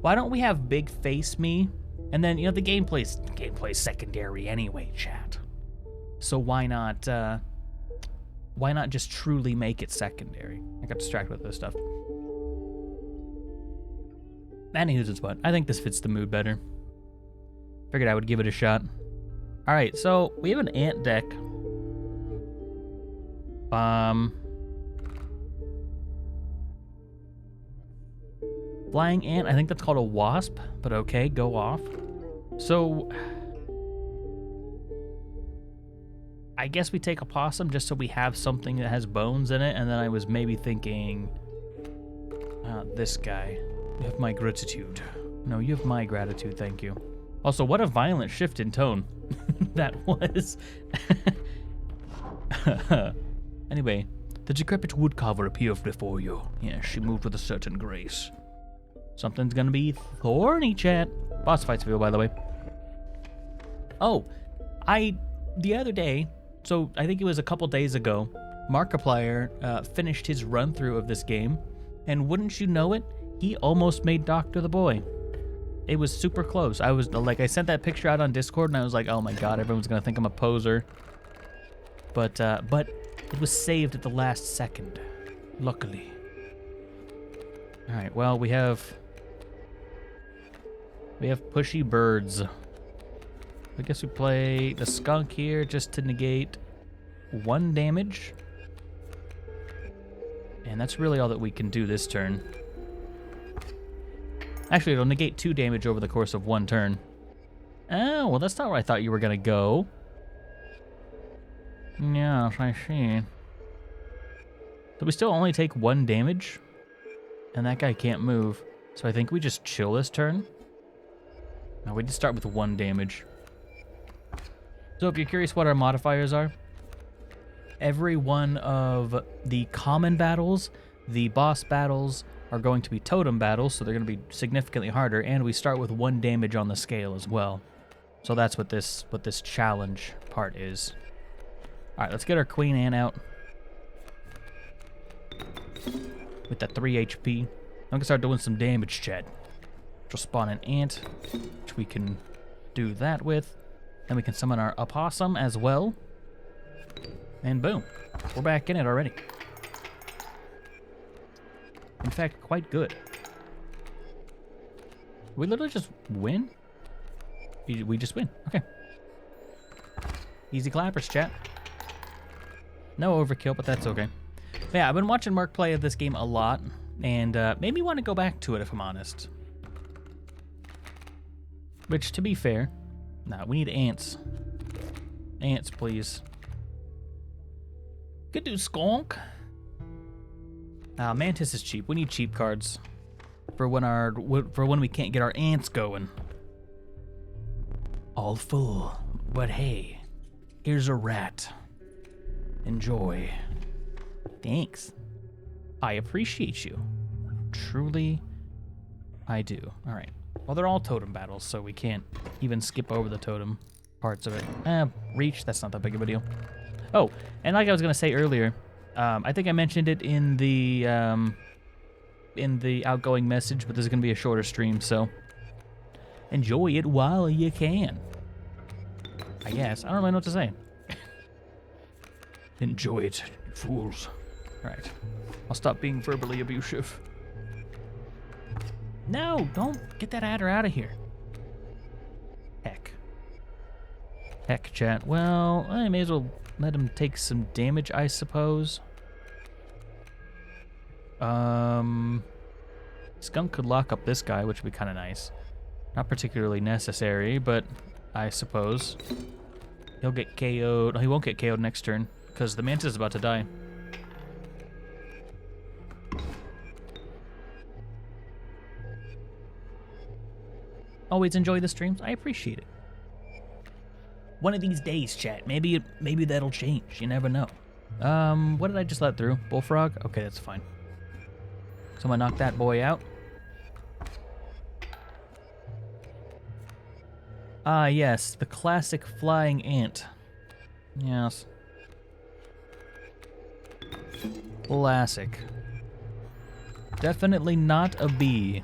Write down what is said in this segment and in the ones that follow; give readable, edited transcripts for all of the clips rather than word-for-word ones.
Why don't we have Big Face Me? And then, the gameplay's secondary anyway, chat. So why not just truly make it secondary? I got distracted with this stuff. Anywho's it's what. I think this fits the mood better. Figured I would give it a shot. Alright, so we have an ant deck. Flying ant, I think that's called a wasp, but okay, go off. So I guess we take a possum just so we have something that has bones in it, and then I was maybe thinking, this guy. You have my gratitude. No, you have my gratitude, thank you. Also, what a violent shift in tone that was. Anyway, the decrepit woodcarver appeared before you. Yes, she moved with a certain grace. Something's gonna be thorny, chat. Boss fights feel, by the way. Oh, the other day, so I think it was a couple days ago, Markiplier finished his run-through of this game, and wouldn't you know it, he almost made Dr. the Boy. It was super close. I sent that picture out on Discord, and I was like, oh my god, everyone's gonna think I'm a poser. But it was saved at the last second, luckily. All right, well, we have pushy birds. I guess we play the skunk here just to negate 1 damage. And that's really all that we can do this turn. Actually, it'll negate 2 damage over the course of 1 turn. Oh, well, that's not where I thought you were gonna go. Yeah, I see. So we still only take 1 damage? And that guy can't move. So I think we just chill this turn. No, we just start with 1 damage. So if you're curious what our modifiers are, every one of the common battles, the boss battles, are going to be totem battles, so they're going to be significantly harder, and we start with 1 damage on the scale as well. So that's what this challenge part is. Alright, let's get our Queen Ant out. With that 3 HP. I'm going to start doing some damage, chat. We'll spawn an ant, which we can do that with. Then we can summon our opossum as well. And boom, we're back in it already. In fact, quite good. We literally just win? We just win, okay. Easy clappers, chat. No overkill, but that's okay. But yeah, I've been watching Mark play of this game a lot, and made me want to go back to it, if I'm honest. Which, to be fair, nah, we need ants. Ants, please. Could do skunk. Mantis is cheap. We need cheap cards for when we can't get our ants going. All full, but hey, here's a rat. Enjoy. Thanks. I appreciate you. Truly, I do. All right. Well, they're all totem battles, so we can't even skip over the totem parts of it. Reach, that's not that big of a deal. Oh, and like I was going to say earlier, I think I mentioned it in the outgoing message, but this is going to be a shorter stream, so enjoy it while you can. I guess. I don't really know what to say. Enjoy it, you fools. All right. I'll stop being verbally abusive. No, don't get that adder out of here. Heck. Heck, chat. Well, I may as well let him take some damage, I suppose. Skunk could lock up this guy, which would be kind of nice. Not particularly necessary, but I suppose. He'll get KO'd. No, he won't get KO'd next turn, because the Mantis is about to die. Always enjoy the streams. I appreciate it. One of these days, chat. Maybe that'll change. You never know. What did I just let through? Bullfrog? Okay, that's fine. Someone knock that boy out. Ah, yes, the classic flying ant. Yes. Classic. Definitely not a bee.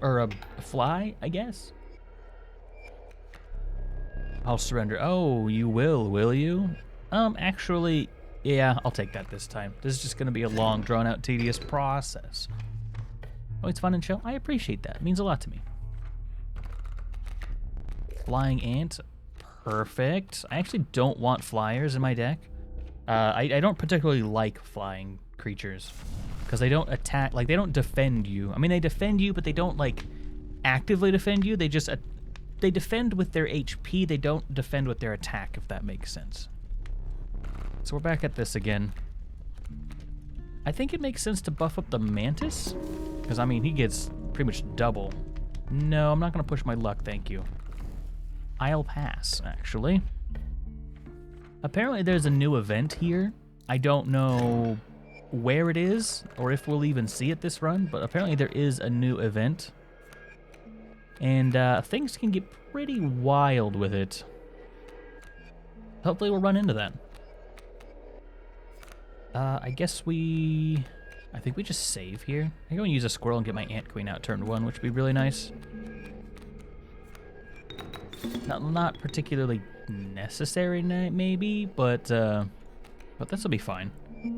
Or a fly, I guess? I'll surrender. Oh, you will you? Actually, yeah, I'll take that this time. This is just gonna be a long, drawn-out, tedious process. Oh, it's fun and chill. I appreciate that. It means a lot to me. Flying ant. Perfect. I actually don't want flyers in my deck. I don't particularly like flying creatures because they don't attack, like they don't defend you. I mean, they defend you, but they don't like actively defend you. They just they defend with their HP. They don't defend with their attack, if that makes sense. So we're back at this again. I think it makes sense to buff up the mantis because I mean he gets pretty much double. No, I'm not gonna push my luck, thank you. I'll pass, actually. Apparently there's a new event here. I don't know where it is or if we'll even see it this run, but apparently there is a new event. And things can get pretty wild with it. Hopefully we'll run into that. I think we just save here. I'm going to use a squirrel and get my ant queen out turn 1, which would be really nice. Not particularly necessary, maybe, but this will be fine.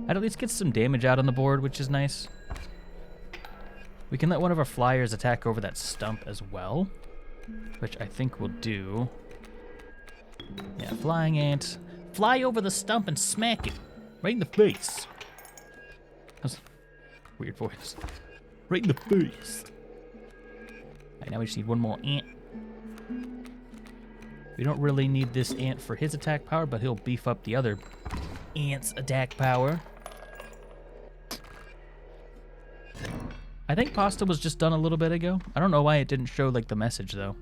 I'd at least get some damage out on the board, which is nice. We can let one of our flyers attack over that stump as well, which I think we'll do. Yeah, flying ant. Fly over the stump and smack it. Right in the face. That's a weird voice. Right in the face. Alright, now we just need one more ant. We don't really need this ant for his attack power, but he'll beef up the other ant's attack power. I think pasta was just done a little bit ago. I don't know why it didn't show like the message though.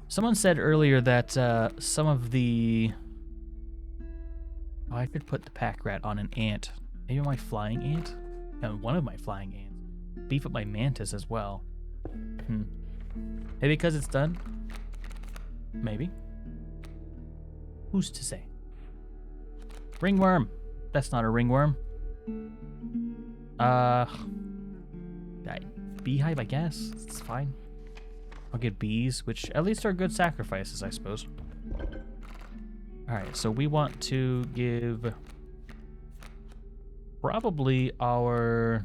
Someone said earlier that some of the... Oh, I could put the pack rat on an ant. Maybe my flying ant? No, one of my flying ants. Beef up my mantis as well. Maybe because it's done? Maybe. Who's to say? Ringworm. That's not a ringworm. Beehive, I guess. It's fine. I'll get bees, which at least are good sacrifices, I suppose. Alright, so we want to give probably our...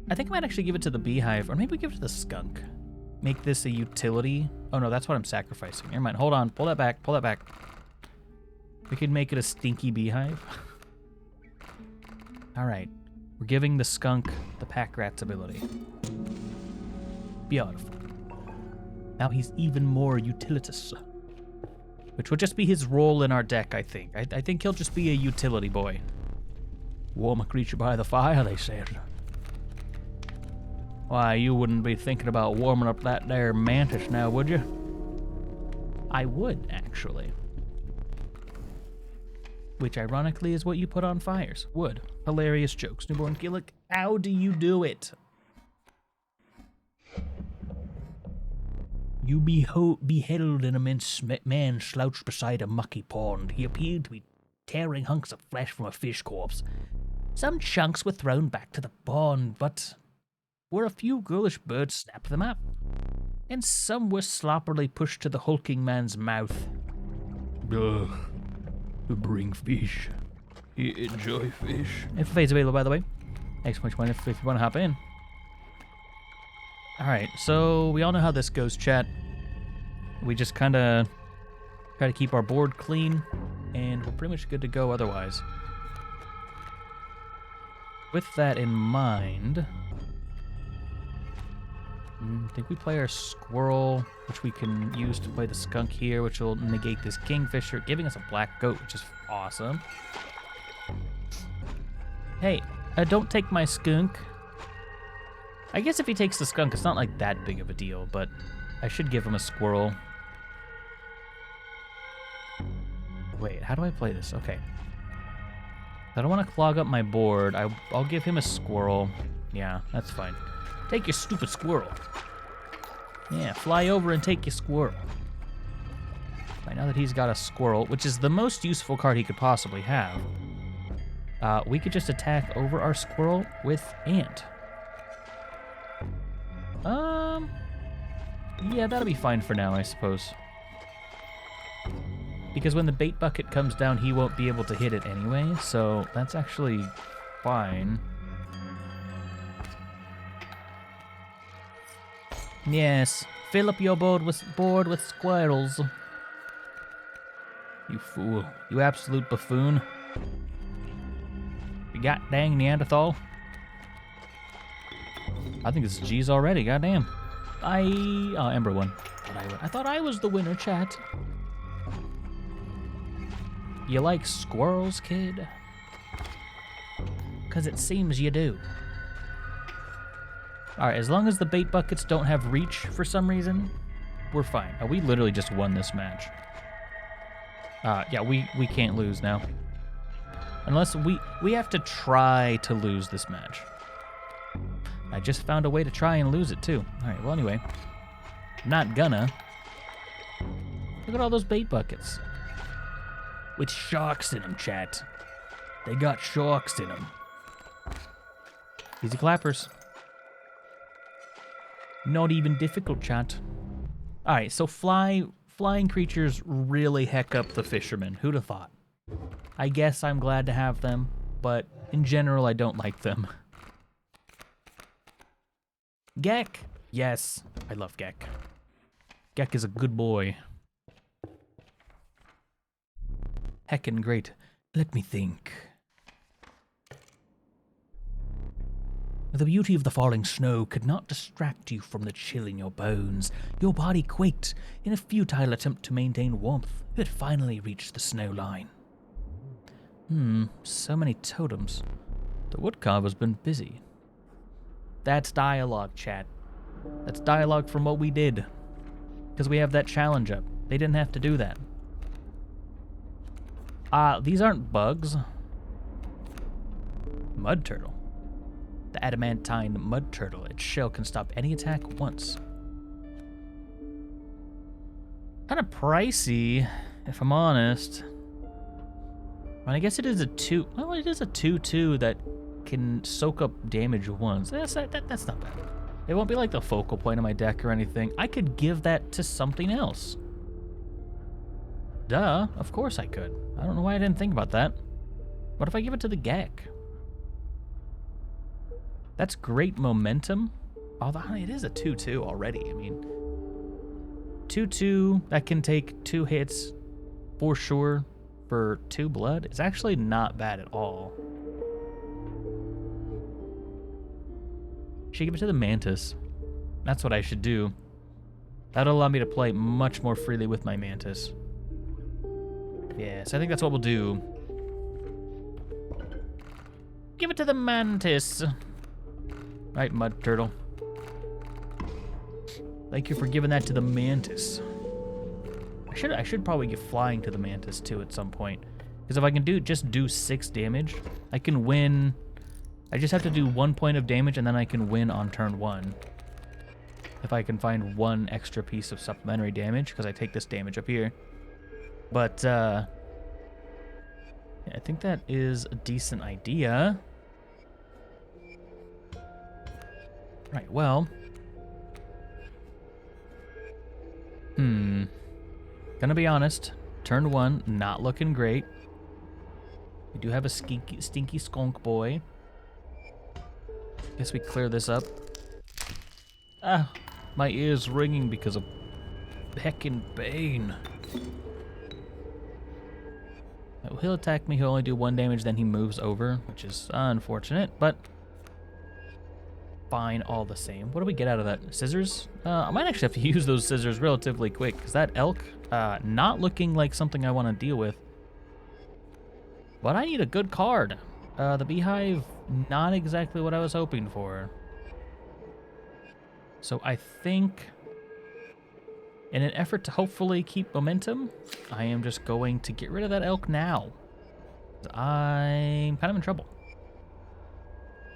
I think I might actually give it to the beehive, or maybe we give it to the skunk. Make this a utility. Oh no, that's what I'm sacrificing. Never mind, hold on, pull that back, pull that back. We could make it a stinky beehive. Alright, we're giving the skunk the pack rat's ability. Beautiful. Now he's even more utilitous. Which will just be his role in our deck, I think. I think he'll just be a utility boy. Warm a creature by the fire, they said. Why, you wouldn't be thinking about warming up that there mantis now, would you? I would, actually. Which, ironically, is what you put on fires. Wood. Hilarious jokes. Newbornkilik, how do you do it? You beheld an immense man slouched beside a mucky pond. He appeared to be tearing hunks of flesh from a fish corpse. Some chunks were thrown back to the pond, but where a few girlish birds snapped them up, and some were sloppily pushed to the hulking man's mouth. Ugh. Bring fish. Enjoy fish. FFA available, by the way. Exclamation point if you want to hop in. Alright, so we all know how this goes, chat. We just kind of try to keep our board clean, and we're pretty much good to go otherwise. With that in mind, I think we play our squirrel, which we can use to play the skunk here, which will negate this kingfisher, giving us a black goat, which is awesome. Hey, don't take my skunk. I guess if he takes the skunk, it's not like that big of a deal, but I should give him a squirrel. Wait, how do I play this? Okay. I don't want to clog up my board. I'll give him a squirrel. Yeah, that's fine. Take your stupid squirrel. Yeah, fly over and take your squirrel. Right, now that he's got a squirrel, which is the most useful card he could possibly have, we could just attack over our squirrel with ant. Yeah, that'll be fine for now, I suppose. Because when the bait bucket comes down, he won't be able to hit it anyway, so that's actually fine. Yes, fill up your board with squirrels. You fool. You absolute buffoon. You god dang Neanderthal. I think it's G's already, goddamn. Oh, Ember won. I thought I was the winner, chat. You like squirrels, kid? 'Cause it seems you do. Alright, as long as the bait buckets don't have reach for some reason, we're fine. Oh, we literally just won this match. Yeah, we can't lose now. Unless we have to try to lose this match. I just found a way to try and lose it too. Alright, well anyway. I'm not gonna. Look at all those bait buckets. With sharks in them, chat. They got sharks in them. Easy clappers. Not even difficult, chat. Alright, so flying creatures really heck up the fishermen. Who'd have thought? I guess I'm glad to have them, but in general I don't like them. Gek! Yes, I love Gek. Gek is a good boy. Heckin' great. Let me think. The beauty of the falling snow could not distract you from the chill in your bones. Your body quaked in a futile attempt to maintain warmth. You had finally reached the snow line. So many totems. The woodcarver's been busy. That's dialogue, chat. That's dialogue from what we did. Because we have that challenge up. They didn't have to do that. These aren't bugs. Mud turtle. The adamantine mud turtle. Its shell can stop any attack once. Kind of pricey, if I'm honest. I guess it is a 2. Well, it is a 2/2 that can soak up damage once. That's not bad. It won't be like the focal point of my deck or anything. I could give that to something else. Duh, of course I could. I don't know why I didn't think about that. What if I give it to the Gek? That's great momentum. Although it is a 2/2 already. I mean, 2/2 that can take 2 hits for sure for 2 blood. It's actually not bad at all. Should give it to the Mantis. That's what I should do. That'll allow me to play much more freely with my Mantis. Yes, I think that's what we'll do. Give it to the Mantis. Right, Mud Turtle. Thank you for giving that to the Mantis. I should probably give flying to the Mantis too at some point. Because if I can just do 6 damage, I can win. I just have to do 1 point of damage and then I can win on turn 1. If I can find 1 extra piece of supplementary damage, because I take this damage up here. But, yeah, I think that is a decent idea. Right, well. Gonna be honest, turn 1, not looking great. We do have a stinky skunk boy. Guess we clear this up. Ah, my ear's ringing because of heckin' Bane. He'll attack me, he'll only do 1 damage, then he moves over, which is unfortunate, but fine all the same. What do we get out of that? Scissors? I might actually have to use those scissors relatively quick, because that elk, not looking like something I want to deal with. But I need a good card. The beehive, not exactly what I was hoping for. So I think, in an effort to hopefully keep momentum, I am just going to get rid of that elk now. I'm kind of in trouble.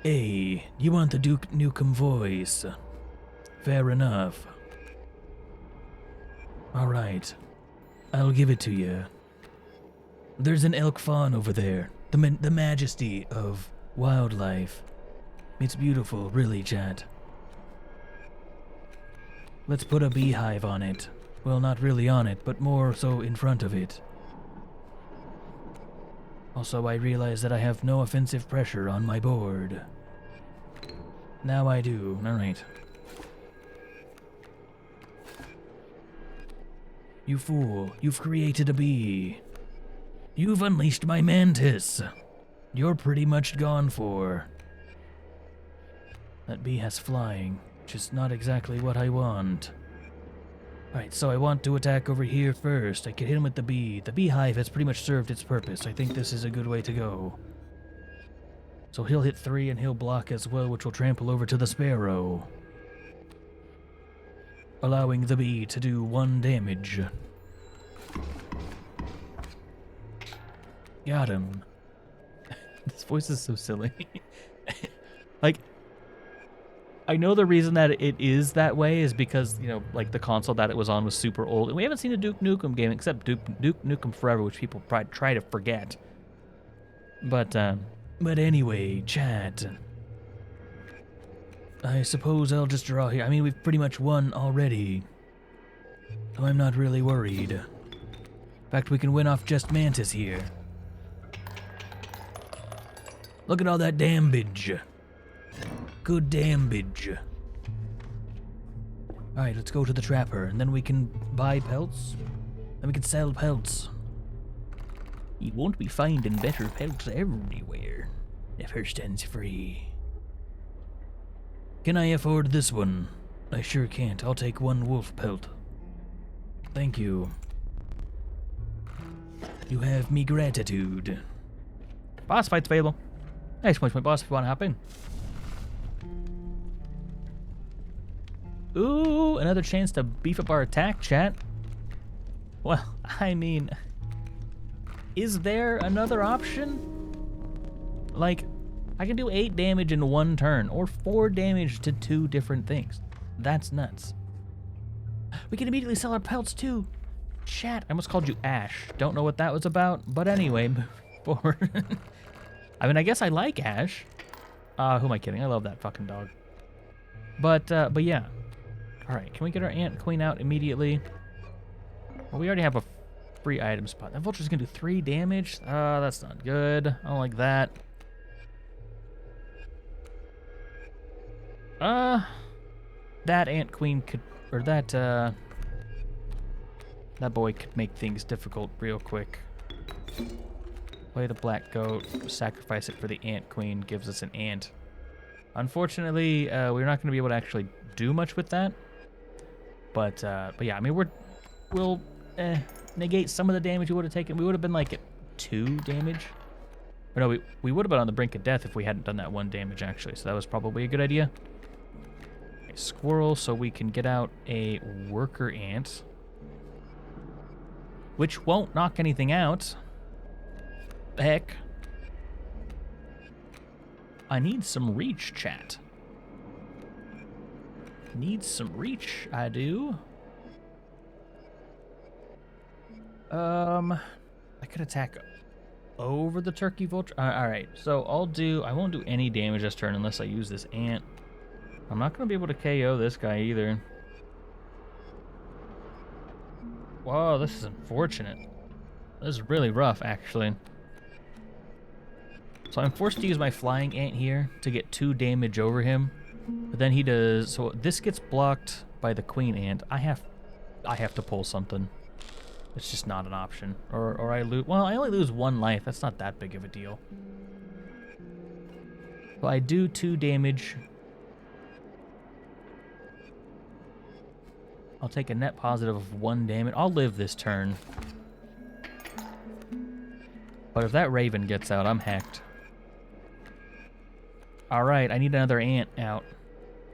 Hey, you want the Duke Nukem voice? Fair enough. Alright, I'll give it to you. There's an elk fawn over there. The majesty of wildlife. It's beautiful, really, chat. Let's put a beehive on it. Well, not really on it, but more so in front of it. Also, I realize that I have no offensive pressure on my board. Now I do. Alright. You fool. You've created a bee. You've unleashed my mantis. You're pretty much gone for. That bee has flying, which is not exactly what I want. Alright, so I want to attack over here first. I can hit him with the bee. The beehive has pretty much served its purpose. I think this is a good way to go. So he'll hit 3 and he'll block as well, which will trample over to the sparrow, allowing the bee to do 1 damage. Got him. This voice is so silly. Like, I know the reason that it is that way is because, you know, like the console that it was on was super old. And we haven't seen a Duke Nukem game except Duke Nukem Forever, which people probably try to forget. But anyway, chat. I suppose I'll just draw here. I mean, we've pretty much won already, so I'm not really worried. In fact, we can win off just Mantis here. Look at all that damage. Good damage. Alright, let's go to the trapper, and then we can buy pelts. Then we can sell pelts. You won't be finding better pelts everywhere. The first stands free. Can I afford this one? I sure can't. I'll take 1 wolf pelt. Thank you. You have me gratitude. Boss fight's available. Nice point, my boss, if you want to hop in. Ooh, another chance to beef up our attack, chat. Well, I mean, is there another option? Like, I can do 8 damage in 1 turn, or 4 damage to 2 different things. That's nuts. We can immediately sell our pelts too. Chat, I almost called you Ash. Don't know what that was about, but anyway, moving forward. I mean, I guess I like Ash. Who am I kidding? I love that fucking dog. But yeah. Alright, can we get our Ant Queen out immediately? Well, we already have a free item spot. That vulture's gonna do 3 damage? That's not good. I don't like that. That Ant Queen could, or that boy could make things difficult real quick. Play the black goat, sacrifice it for the Ant Queen, gives us an ant. Unfortunately, we're not going to be able to actually do much with that. But yeah, I mean, we'll negate some of the damage we would have taken. We would have been like at 2 damage. Or no, we would have been on the brink of death if we hadn't done that 1 damage, actually. So that was probably a good idea. A squirrel, so we can get out a worker ant, which won't knock anything out. Heck. I need some reach, chat. Need some reach, I do. I could attack over the turkey vulture. Alright, so I won't do any damage this turn unless I use this ant. I'm not going to be able to KO this guy either. Whoa, this is unfortunate. This is really rough, actually. So I'm forced to use my flying ant here to get 2 damage over him. But then he does, so this gets blocked by the queen ant. I have to pull something. It's just not an option. Or I lose, well, I only lose 1 life. That's not that big of a deal. Well, I do 2 damage. I'll take a net positive of 1 damage. I'll live this turn. But if that raven gets out, I'm hecked. Alright, I need another ant out.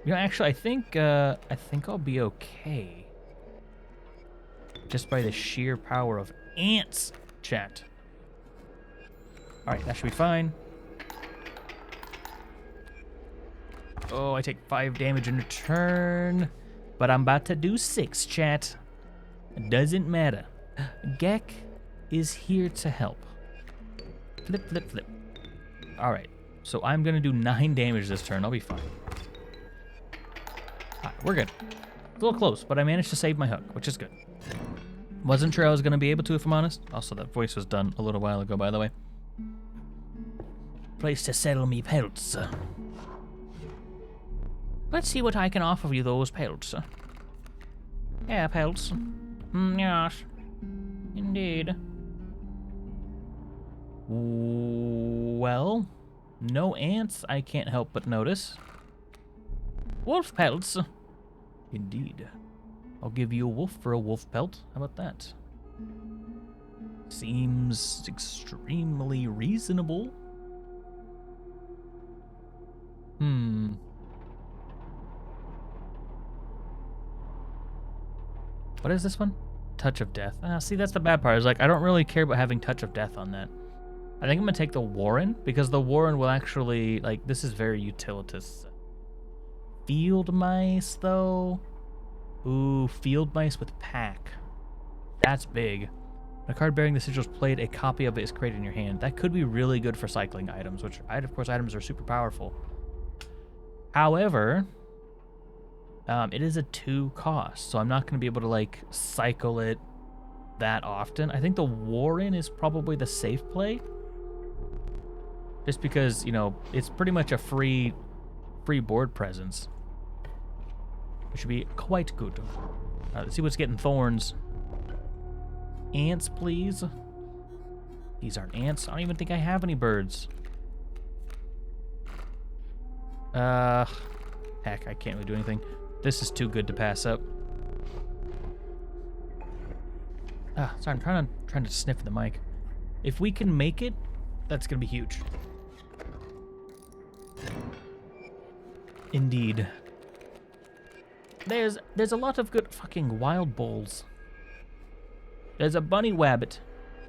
You know, actually, I think I'll be okay. Just by the sheer power of ants, chat. Alright, that should be fine. Oh, I take 5 damage in return. But I'm about to do 6, chat. It doesn't matter. Gek is here to help. Flip, flip, flip. Alright, so I'm going to do 9 damage this turn. I'll be fine. Alright, we're good. It's a little close, but I managed to save my hook, which is good. Wasn't sure I was going to be able to, if I'm honest. Also, that voice was done a little while ago, by the way. Place to sell me pelts. Let's see what I can offer you those pelts. Yeah, pelts. Yes. Indeed. Well, no ants I can't help but notice. Wolf pelts. Indeed. I'll give you a wolf for a wolf pelt. How about that? Seems extremely reasonable. What is this one? Touch of Death. See, that's the bad part. Is like I don't really care about having Touch of Death on that. I think I'm gonna take the Warren because the Warren will actually like this is very utilitous. Field mice though. Ooh, field mice with pack. That's big. A card bearing the sigils played, a copy of it is created in your hand. That could be really good for cycling items, which of course items are super powerful. However, it is a 2 cost, so I'm not going to be able to like cycle it that often. I think the Warren is probably the safe play. Just because, you know, it's pretty much a free board presence. It should be quite good. Let's see what's getting thorns. Ants, please. These are ants. I don't even think I have any birds. Heck, I can't really do anything. This is too good to pass up. Sorry, I'm trying to sniff the mic. If we can make it, that's gonna be huge. Indeed. There's a lot of good fucking wild bulls. There's a bunny wabbit.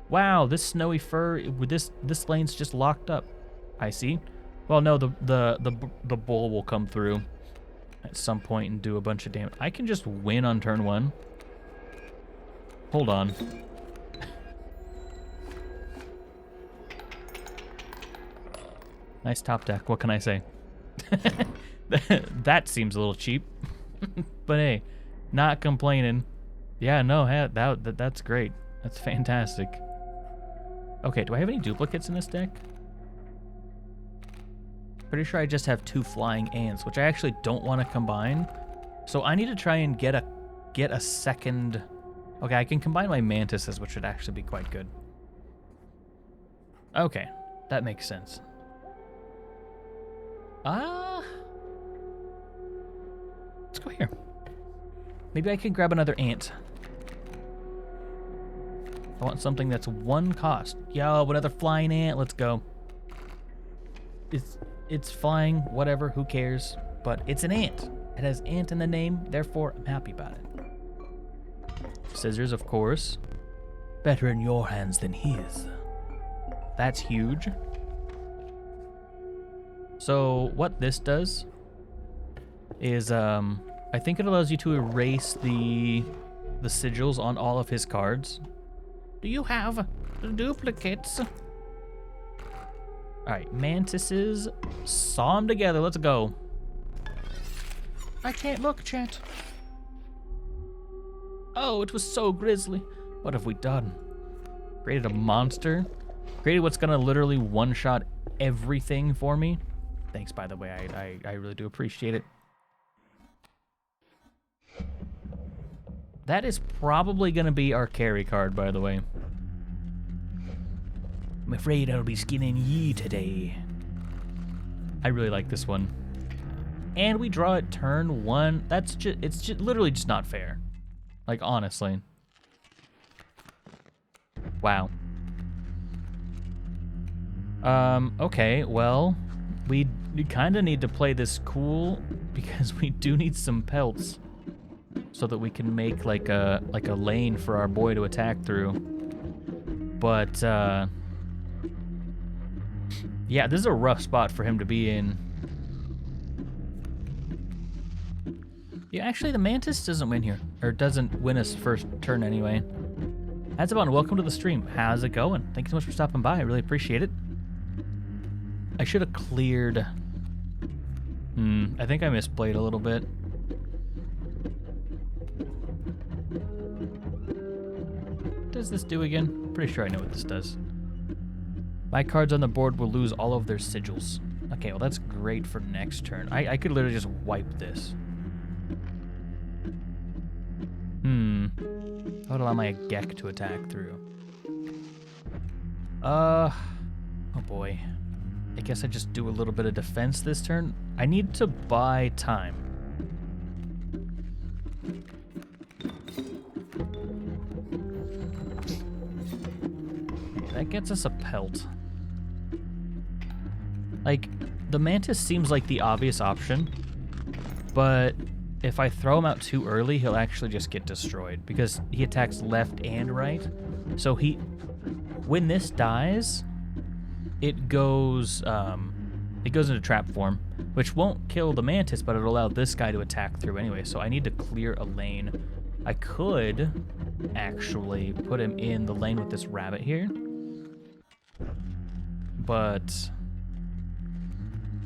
Wow, this snowy fur with this lane's just locked up. I see. Well, no, the bull will come through at some point and do a bunch of damage. I can just win on turn 1. Hold on. Nice top deck. What can I say? That seems a little cheap. But hey, not complaining. Yeah, no, that's great. That's fantastic. Okay, do I have any duplicates in this deck? Pretty sure I just have 2 flying ants, which I actually don't want to combine. So I need to try and get a second. Okay, I can combine my mantises, which would actually be quite good. Okay, that makes sense. Let's go here. Maybe I could grab another ant. I want something that's 1 cost. Yo, another flying ant. Let's go. It's flying, whatever, who cares? But it's an ant. It has ant in the name, therefore I'm happy about it. Scissors, of course. Better in your hands than his. That's huge. So what this does is I think it allows you to erase the sigils on all of his cards. Do you have duplicates? All right, mantises, saw them together. Let's go. I can't look, chat. Oh, it was so grisly. What have we done? Created a monster. Created what's gonna literally one-shot everything for me. Thanks, by the way. I really do appreciate it. That is probably gonna be our carry card, by the way. I'm afraid I'll be skinning ye today. I really like this one. And we draw it turn 1. It's just literally just not fair. Like, honestly. Wow. Okay, well, we kind of need to play this cool because we do need some pelts so that we can make like a lane for our boy to attack through. But yeah, this is a rough spot for him to be in. Yeah, actually the Mantis doesn't win here, or doesn't win us first turn anyway. That's about it. Welcome to the stream. How's it going? Thank you so much for stopping by. I really appreciate it. I should have cleared. I think I misplayed a little bit. does this do again? Pretty sure I know what this does. My cards on the board will lose all of their sigils. Okay, well that's great for next turn. I could literally just wipe this. That would allow my Gek to attack through. Oh boy. I guess I just do a little bit of defense this turn. I need to buy time. That gets us a pelt. Like, the Mantis seems like the obvious option, but if I throw him out too early, he'll actually just get destroyed because he attacks left and right. So when this dies, it goes into trap form, which won't kill the Mantis, but it'll allow this guy to attack through anyway. So I need to clear a lane. I could actually put him in the lane with this rabbit here, but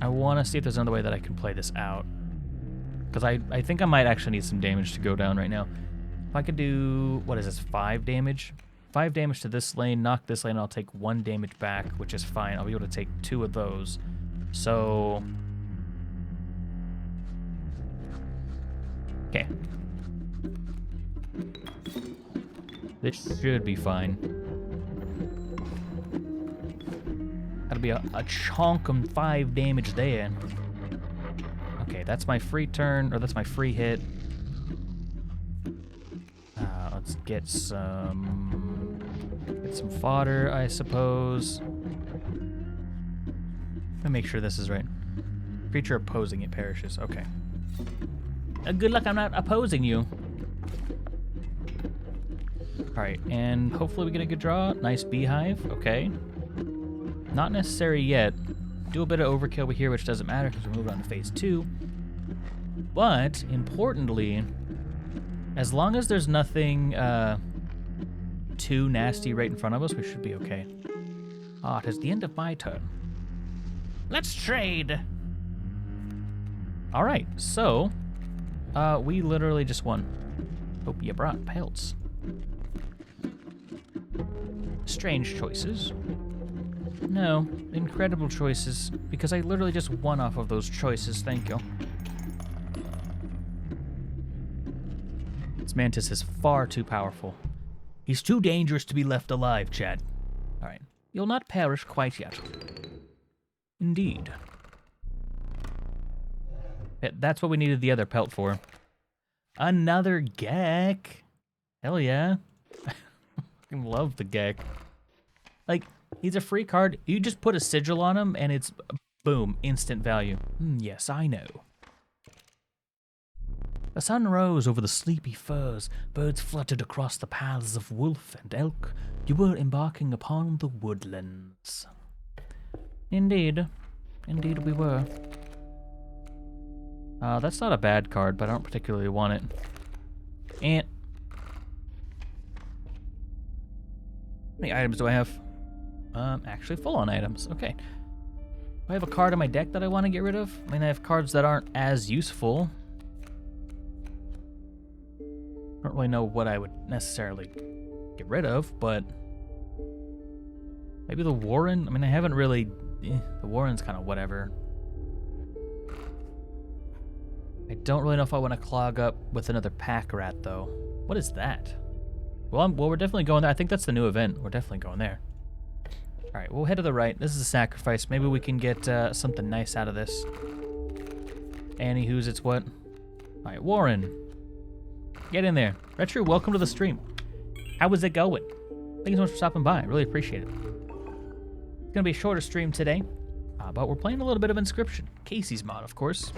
I want to see if there's another way that I can play this out. Because I think I might actually need some damage to go down right now. If I could do, what is this, 5 damage? 5 damage to this lane, knock this lane, I'll take 1 damage back, which is fine. I'll be able to take 2 of those. So, okay. This should be fine. That'll be a chunk of 5 damage there. Okay, that's my free turn, or that's my free hit. Let's get some fodder, I suppose. Let me make sure this is right. Creature opposing it perishes. Okay. Good luck, I'm not opposing you. All right, and hopefully we get a good draw. Nice beehive. Okay. Not necessary yet. Do a bit of overkill over here, which doesn't matter because we're moving on to phase 2. But, importantly, as long as there's nothing too nasty right in front of us, we should be okay. Ah, it is the end of my turn. Let's trade! Alright, so, we literally just won. Hope you brought pelts. Strange choices. No, incredible choices, because I literally just won off of those choices, thank you. This Mantis is far too powerful. He's too dangerous to be left alive, Chad. Alright, you'll not perish quite yet. Indeed. That's what we needed the other pelt for. Another Gek! Hell yeah. I fucking love the Gek. Like, he's a free card. You just put a sigil on him, and it's, boom, instant value. Yes, I know. The sun rose over the sleepy firs. Birds fluttered across the paths of wolf and elk. You were embarking upon the woodlands. Indeed. Indeed we were. That's not a bad card, but I don't particularly want it. And how many items do I have? Actually full on items. Okay. Do I have a card in my deck that I want to get rid of? I mean, I have cards that aren't as useful. I don't really know what I would necessarily get rid of, but maybe the Warren? I mean, I haven't really... the Warren's kind of whatever. I don't really know if I want to clog up with another pack rat, though. What is that? Well, we're definitely going there. I think that's the new event. We're definitely going there. All right, we'll head to the right. This is a sacrifice. Maybe we can get something nice out of this. Anywho's, it's what? All right, Warren. Get in there. Retro, welcome to the stream. How is it going? Thank you so much for stopping by. I really appreciate it. It's going to be a shorter stream today, but we're playing a little bit of Inscryption. Kaycee's mod, of course.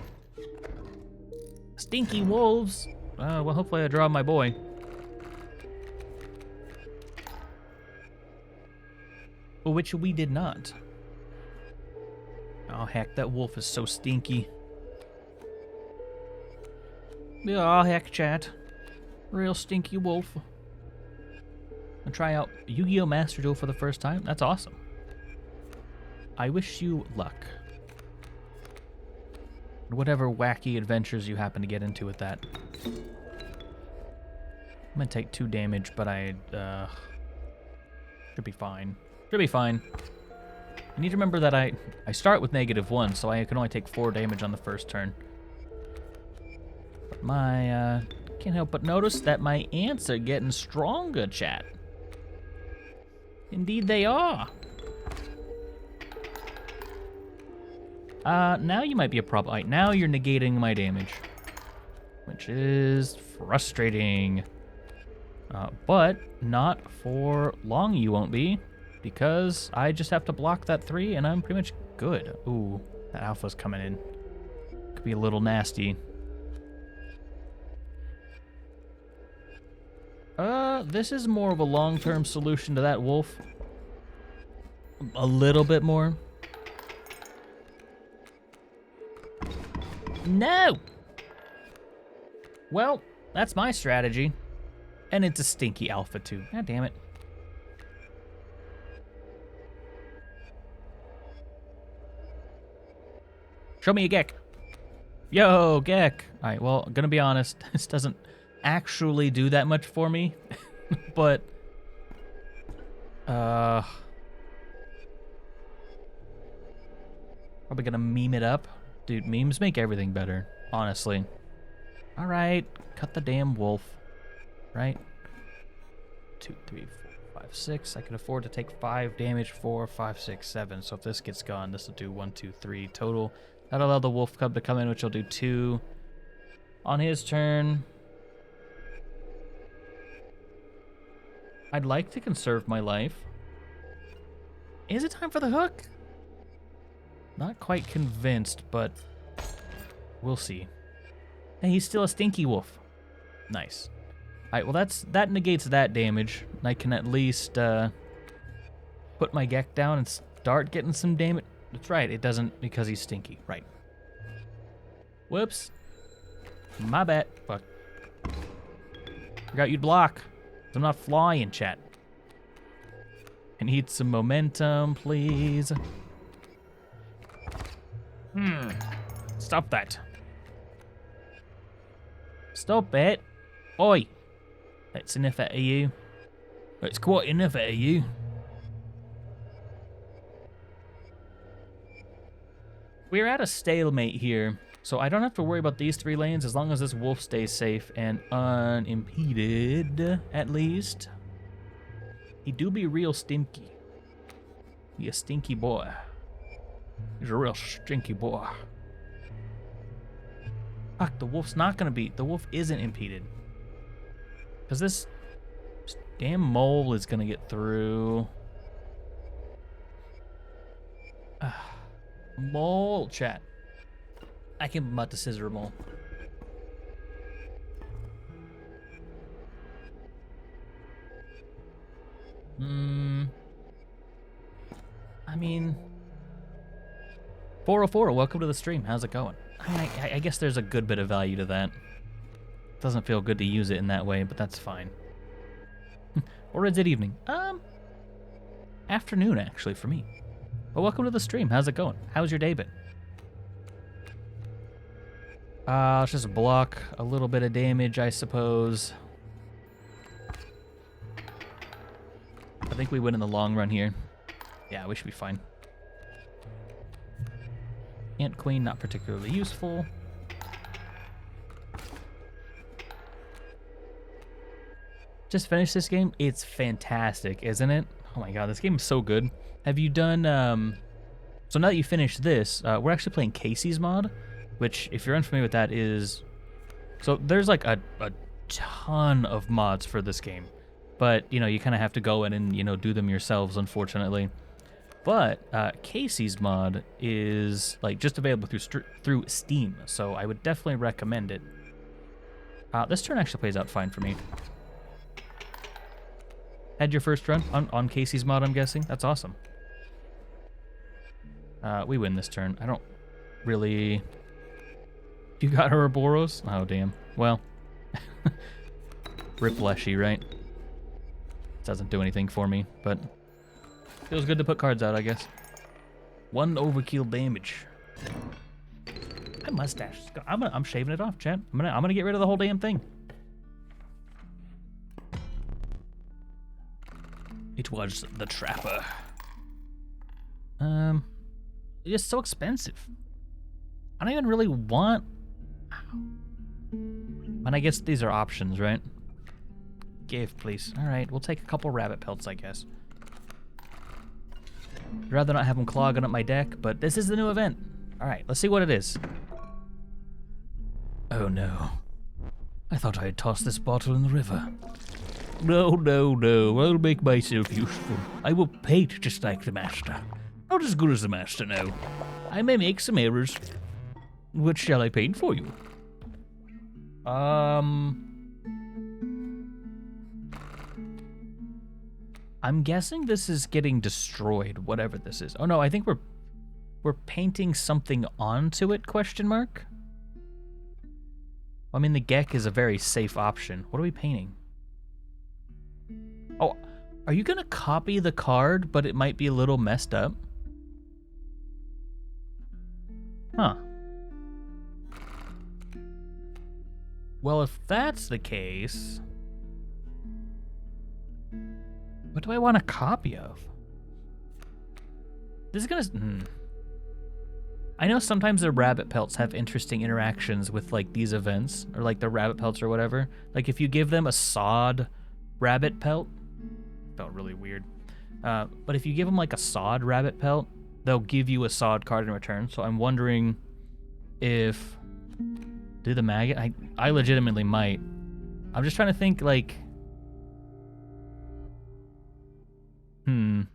Stinky wolves. Well, hopefully I draw my boy. Well, which we did not. Oh, heck, that wolf is so stinky. Oh, heck, chat. Real stinky wolf. I'll try out Yu-Gi-Oh! Master Duel for the first time. That's awesome. I wish you luck. Whatever wacky adventures you happen to get into with that. I'm gonna take 2 damage, but Should be fine. Should be fine. I need to remember that I start with -1, so I can only take 4 damage on the first turn. But my, can't help but notice that my ants are getting stronger, chat. Indeed they are. Now you might be a problem. Right, now you're negating my damage, which is frustrating. But not for long you won't be, because I just have to block that 3 and I'm pretty much good. Ooh, that alpha's coming in. Could be a little nasty. This is more of a long-term solution to that wolf. A little bit more. No! Well, that's my strategy. And it's a stinky alpha too. God damn it. Show me a Gek. Yo, Gek. Alright, well, I'm gonna be honest. This doesn't actually do that much for me. But... probably gonna meme it up. Dude, memes make everything better. Honestly. Alright, cut the damn wolf. Right? 2, 3, 4, 5, 6. I can afford to take 5 damage. 4, 5, 6, 7. So if this gets gone, this will do 1, 2, 3 total. That'll allow the wolf cub to come in, which will do 2 on his turn. I'd like to conserve my life. Is it time for the hook? Not quite convinced, but we'll see. Hey, he's still a stinky wolf. Nice. Alright, well that negates that damage. I can at least put my Gek down and start getting some damage. That's right, it doesn't because he's stinky. Right. Whoops. My bad. Fuck. Forgot you'd block. I'm not flying, chat. I need some momentum, please. Stop that. Stop it. Oi. That's enough out of you. That's quite enough out of you. We're at a stalemate here, so I don't have to worry about these 3 lanes as long as this wolf stays safe and unimpeded, at least. He do be real stinky. He a stinky boy. He's a real stinky boy. Fuck, the wolf's not gonna be... The wolf isn't impeded. Because this damn mole is gonna get through. Mole, chat. I can about to scissor mole. I mean... 404, welcome to the stream. How's it going? I guess there's a good bit of value to that. Doesn't feel good to use it in that way, but that's fine. Or is it evening? Afternoon, actually, for me. But welcome to the stream. How's it going? How's your day been? Let's just block a little bit of damage, I suppose. I think we win in the long run here. Yeah, we should be fine. Ant Queen, not particularly useful. Just finished this game. It's fantastic, isn't it? Oh my god, this game is so good. Have you done, so now that you finished this, we're actually playing Kaycee's mod, which, if you're unfamiliar with that, is... So there's like a ton of mods for this game. But, you know, you kind of have to go in and, you know, do them yourselves, unfortunately. But Kaycee's mod is like just available through Steam, so I would definitely recommend it. This turn actually plays out fine for me. Had your first run on Kaycee's mod, I'm guessing. That's awesome. We win this turn. I don't really... You got Ouroboros? Oh, damn. Well. Rip Leshy, right? Doesn't do anything for me, but... Feels good to put cards out, I guess. 1 overkill damage. My mustache. I'm shaving it off, chat. I'm gonna get rid of the whole damn thing. It was the trapper. It's so expensive. I don't even really want... And I guess these are options, right? Give, please. Alright, we'll take a couple rabbit pelts, I guess. I'd rather not have them clogging up my deck, but this is the new event. Alright, let's see what it is. Oh no. I thought I had tossed this bottle in the river. No, no, no. I'll make myself useful. I will paint just like the master. Not as good as the master, no. I may make some errors. What shall I paint for you? I'm guessing this is getting destroyed, whatever this is. Oh no, I think we're painting something onto it, question mark? I mean, the Gek is a very safe option. What are we painting? Oh, are you gonna copy the card, but it might be a little messed up? Huh. Well, if that's the case, what do I want a copy of? This is gonna... I know sometimes the rabbit pelts have interesting interactions with, like, these events, or, like, the rabbit pelts or whatever. Like, if you give them a sod rabbit pelt, felt really weird. But if you give them, like, a sod rabbit pelt, they'll give you a sod card in return. So I'm wondering if... Do the maggot? I legitimately might. I'm just trying to think, like... I mean,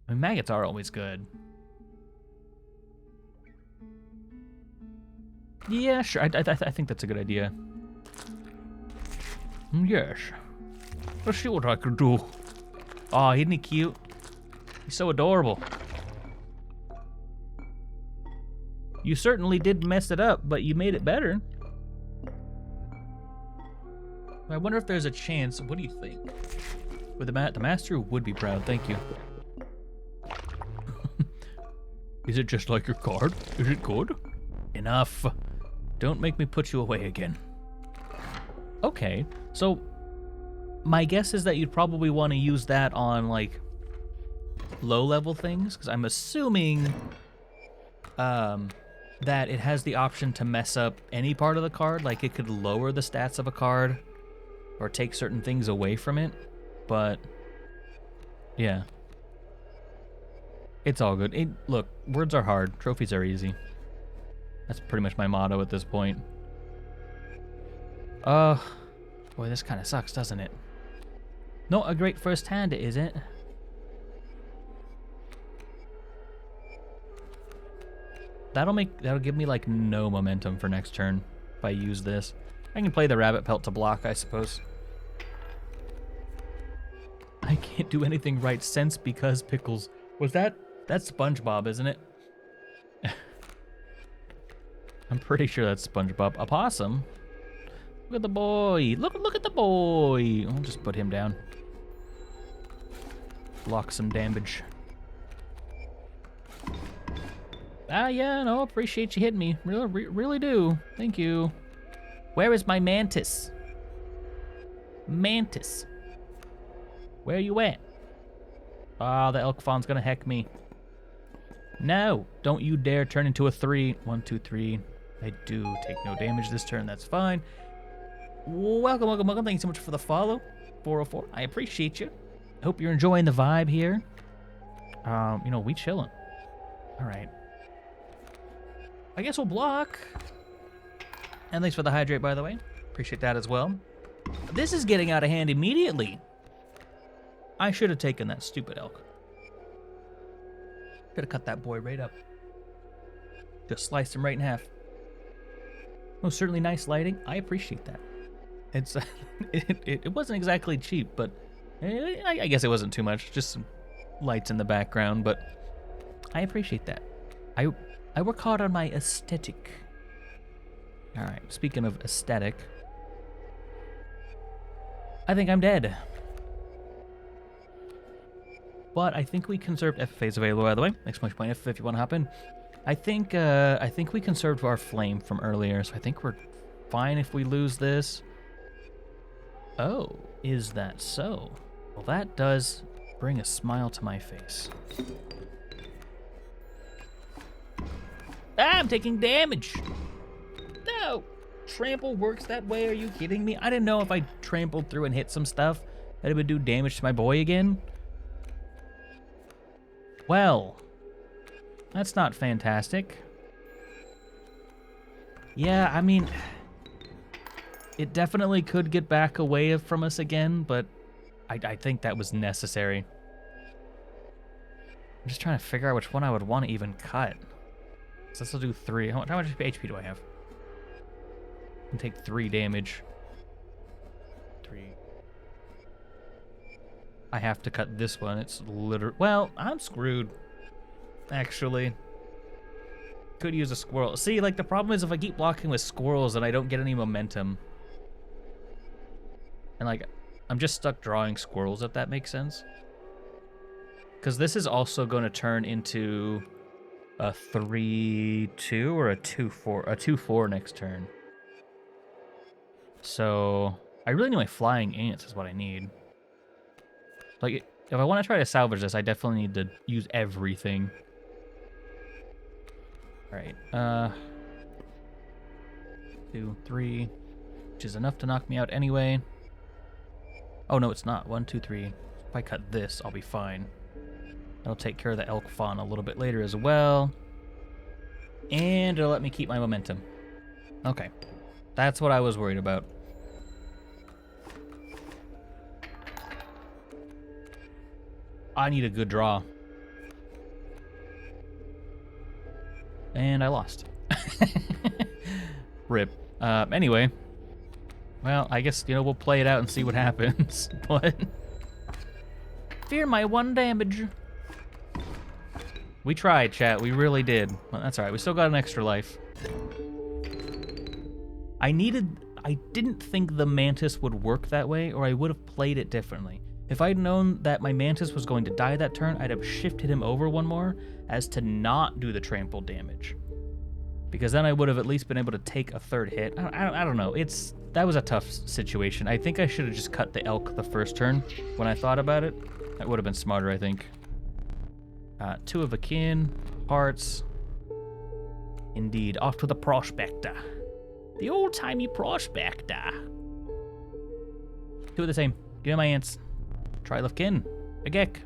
maggots are always good. Yeah, sure. I think that's a good idea. Yes. Let's see what I can do. Oh, isn't he cute? He's so adorable. You certainly did mess it up, but you made it better. I wonder if there's a chance. What do you think? With the master would be proud. Thank you. Is it just like your card? Is it good? Enough. Don't make me put you away again. Okay, so my guess is that you'd probably want to use that on, like, low-level things, because I'm assuming that it has the option to mess up any part of the card. Like, it could lower the stats of a card or take certain things away from it, but yeah. It's all good. Look, words are hard, trophies are easy. That's pretty much my motto at this point. Boy, this kind of sucks, doesn't it? Not a great first hand, is it? That'll give me, like, no momentum for next turn if I use this. I can play the rabbit pelt to block, I suppose. I can't do anything right since because pickles. That's SpongeBob, isn't it? I'm pretty sure that's SpongeBob. A possum? Look at the boy. Look at the boy. I'll just put him down. Block some damage. Yeah, no, appreciate you hitting me. Really do. Thank you. Where is my mantis? Mantis. Where you at? Ah, the elk fawn's gonna heck me. No, don't you dare turn into a 3. 1, 2, 3. I do take no damage this turn, that's fine. Welcome, welcome, welcome. Thank you so much for the follow. 404, I appreciate you. Hope you're enjoying the vibe here. You know, we chilling. All right. I guess we'll block. And thanks for the hydrate, by the way. Appreciate that as well. This is getting out of hand immediately. I should have taken that stupid elk. Should have cut that boy right up. Just sliced him right in half. Oh, certainly nice lighting. I appreciate that. It's it wasn't exactly cheap, but I guess it wasn't too much. Just some lights in the background, but I appreciate that. I work hard on my aesthetic. All right, speaking of aesthetic, I think I'm dead. But I think we conserved FFA's available, by the way. Exclamation point FF if you want to hop in. I think we conserved our flame from earlier, so I think we're fine if we lose this. Oh, is that so? Well, that does bring a smile to my face. Ah, I'm taking damage. No. Trample works that way? Are you kidding me? I didn't know if I trampled through and hit some stuff that it would do damage to my boy again. Well, that's not fantastic. Yeah, I mean, it definitely could get back away from us again, but I think that was necessary. I'm just trying to figure out which one I would want to even cut. So this will do 3. How much HP do I have? I can take 3 damage. 3. I have to cut this one. It's literally... Well, I'm screwed. Actually. Could use a squirrel. See, like, the problem is if I keep blocking with squirrels and I don't get any momentum. And, like, I'm just stuck drawing squirrels, if that makes sense. Because this is also going to turn into a 3-2 or a 2-4. A 2-4 next turn. So, I really need my flying ants is what I need. Like, if I want to try to salvage this, I definitely need to use everything. Alright, 2, 3, which is enough to knock me out anyway. Oh, no, it's not. 1, 2, 3. If I cut this, I'll be fine. That'll take care of the elk fawn a little bit later as well. And it'll let me keep my momentum. Okay. That's what I was worried about. I need a good draw. And I lost. Rip. Anyway. Well, I guess, you know, we'll play it out and see what happens. But... Fear my 1 damage. We tried, chat. We really did. Well, that's alright. We still got an extra life. I didn't think the mantis would work that way, or I would have played it differently. If I'd known that my mantis was going to die that turn, I'd have shifted him over 1 more as to not do the trample damage. Because then I would have at least been able to take a 3rd hit. I don't know. That was a tough situation. I think I should have just cut the elk the first turn when I thought about it. That would have been smarter, I think. 2 of a kin, hearts. Indeed, off to the prospector. The old-timey prospector. 2 of the same. Give me my ants. Trial of kin. A geck.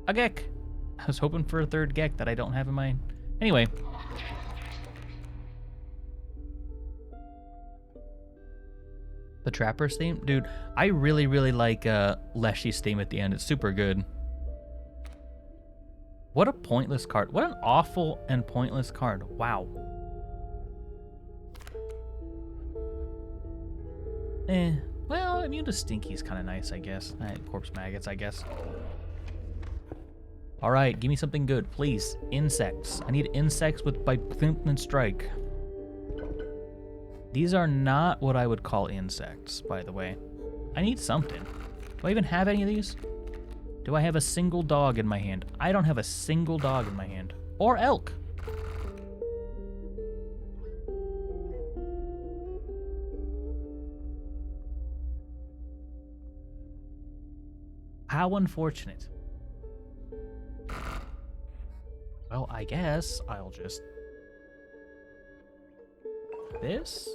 A geck. I was hoping for a 3rd geck that I don't have in mind. Anyway. The Trapper's theme? Dude, I really, really like Leshy's theme at the end. It's super good. What a pointless card. What an awful and pointless card. Wow. Well, immune to Stinky's kind of nice, I guess. Corpse maggots, I guess. All right, give me something good, please. Insects. I need insects by Plump and Strike. These are not what I would call insects, by the way. I need something. Do I even have any of these? Do I have a single dog in my hand? I don't have a single dog in my hand. Or elk. How unfortunate. Well, I guess I'll just... This?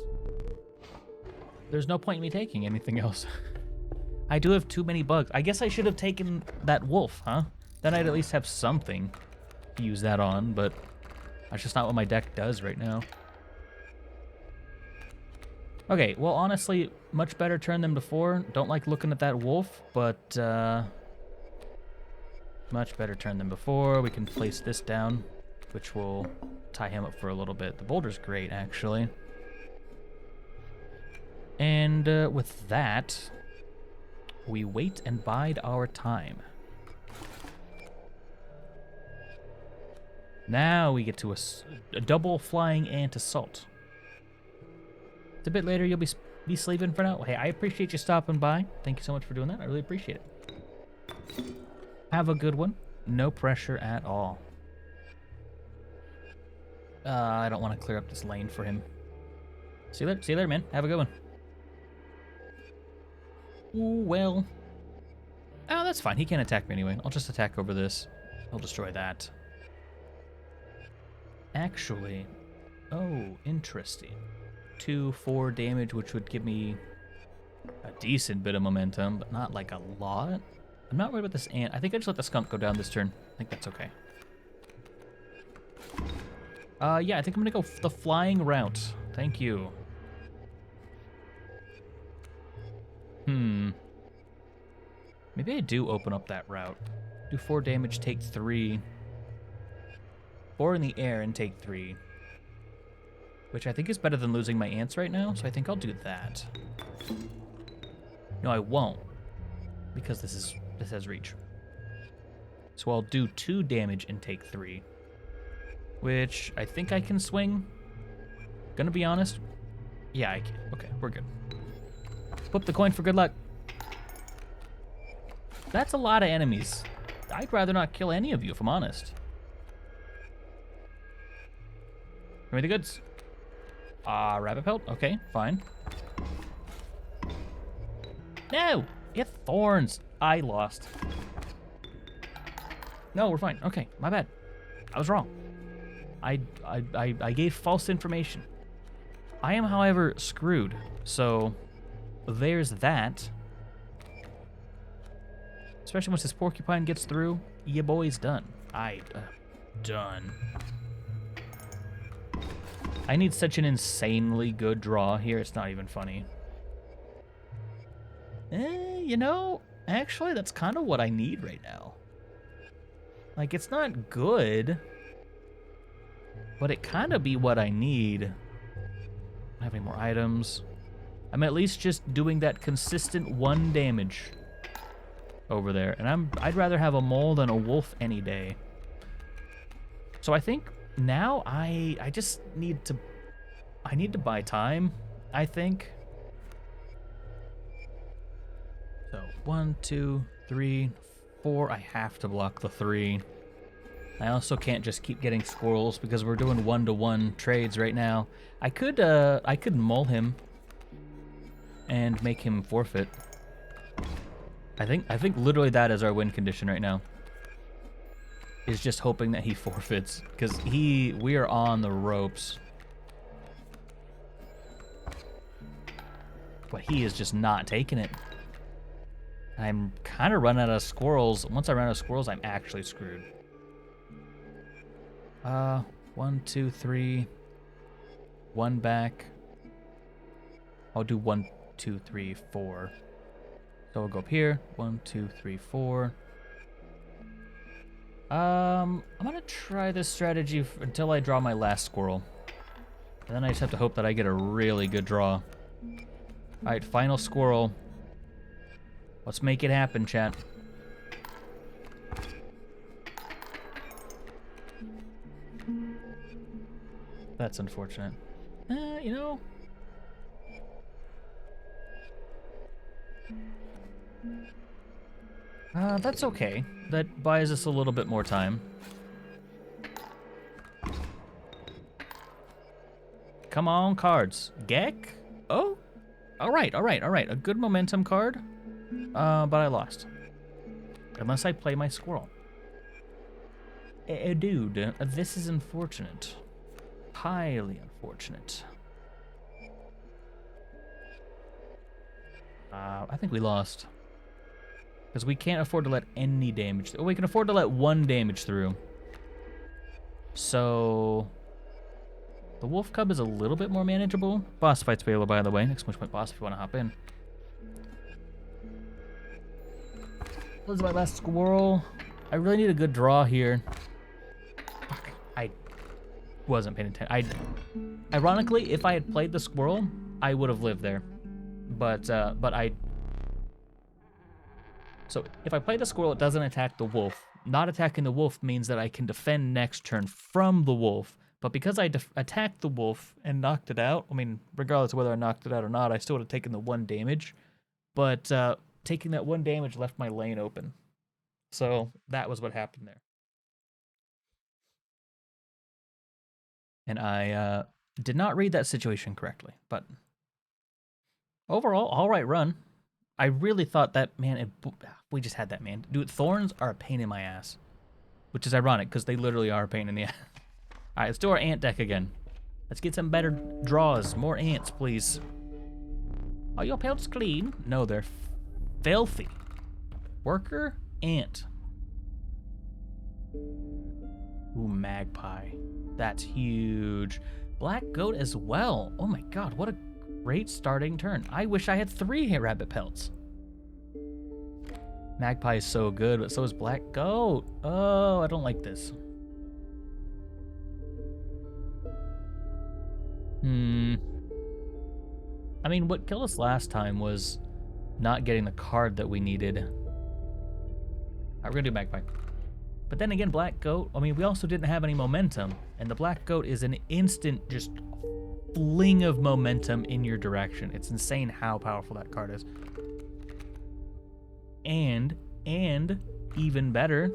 There's no point in me taking anything else. I do have too many bugs. I guess I should have taken that wolf, huh? Then I'd at least have something to use that on, but that's just not what my deck does right now. Okay, well, honestly, much better turn than before. Don't like looking at that wolf, but much better turn than before. We can place this down, which will tie him up for a little bit. The boulder's great, actually. And with that, we wait and bide our time. Now we get to a double flying ant assault. It's a bit later, you'll be sleeping for now. Hey, I appreciate you stopping by. Thank you so much for doing that. I really appreciate it. Have a good one. No pressure at all. I don't want to clear up this lane for him. See you later, man. Have a good one. Ooh, well. Oh, that's fine. He can't attack me anyway. I'll just attack over this. He'll destroy that. Actually, oh, interesting. 2-4 damage, which would give me a decent bit of momentum, but not like a lot. I'm not worried about this ant. I think I just let the skunk go down this turn. I think that's okay. Yeah, I think I'm gonna go the flying route. Thank you. Maybe I do open up that route. Do 4 damage, take 3. 4 in the air and take 3. Which I think is better than losing my ants right now, so I think I'll do that. No, I won't. Because this has reach. So I'll do 2 damage and take 3. Which I think I can swing. Gonna be honest. Yeah, I can. Okay, we're good. Flip the coin for good luck. That's a lot of enemies. I'd rather not kill any of you, if I'm honest. Give me the goods. Rabbit pelt? Okay, fine. No! It thorns! I lost. No, we're fine. Okay, my bad. I was wrong. I gave false information. I am, however, screwed. So, there's that. Especially once this porcupine gets through, ya boy's done. Done. I need such an insanely good draw here, it's not even funny. You know, actually, that's kind of what I need right now. Like, it's not good, but it kind of be what I need. I don't have any more items. I'm at least just doing that consistent 1 damage over there, and I'd rather have a mole than a wolf any day. So I think now I just need to buy time, I think. So 1, 2, 3, 4. I have to block the 3. I also can't just keep getting squirrels because we're doing 1-to-1 trades right now. I could mull him and make him forfeit. I think literally that is our win condition right now. Is just hoping that he forfeits, because we are on the ropes. But he is just not taking it. I'm kind of running out of squirrels. Once I run out of squirrels, I'm actually screwed. 1, 2, 3. 1 back. I'll do 1, 2, 3, 4. So we'll go up here. 1, 2, 3, 4. I'm gonna try this strategy until I draw my last squirrel. And then I just have to hope that I get a really good draw. Alright, final squirrel. Let's make it happen, chat. That's unfortunate. You know. That's okay. That buys us a little bit more time. Come on, cards. Gek? Oh? Alright. A good momentum card. But I lost. Unless I play my squirrel. Dude, this is unfortunate. Highly unfortunate. I think we lost. Because we can't afford to let any damage through. We can afford to let 1 damage through. So the wolf cub is a little bit more manageable. Boss fight's available, by the way. Exclamation point boss if you want to hop in. This is my last squirrel. I really need a good draw here. Fuck, I wasn't paying attention. Ironically, if I had played the squirrel, I would have lived there. But so if I play the squirrel, it doesn't attack the wolf. Not attacking the wolf means that I can defend next turn from the wolf. But because I attacked the wolf and knocked it out, I mean, regardless of whether I knocked it out or not, I still would have taken the 1 damage. But taking that 1 damage left my lane open. So that was what happened there. And I did not read that situation correctly. But overall, all right run. I really thought that, man, we just had that, man. Dude, thorns are a pain in my ass. Which is ironic, because they literally are a pain in the ass. Alright, let's do our ant deck again. Let's get some better draws. More ants, please. Are your pelts clean? No, they're filthy. Worker, ant. Ooh, magpie. That's huge. Black goat as well. Oh my god, what a great starting turn. I wish I had 3 rabbit pelts. Magpie is so good, but so is black goat. Oh, I don't like this. I mean, what killed us last time was not getting the card that we needed. Alright, we're gonna do magpie. But then again, black goat, I mean, we also didn't have any momentum, and the black goat is an instant just fling of momentum in your direction. It's insane how powerful that card is. And even better,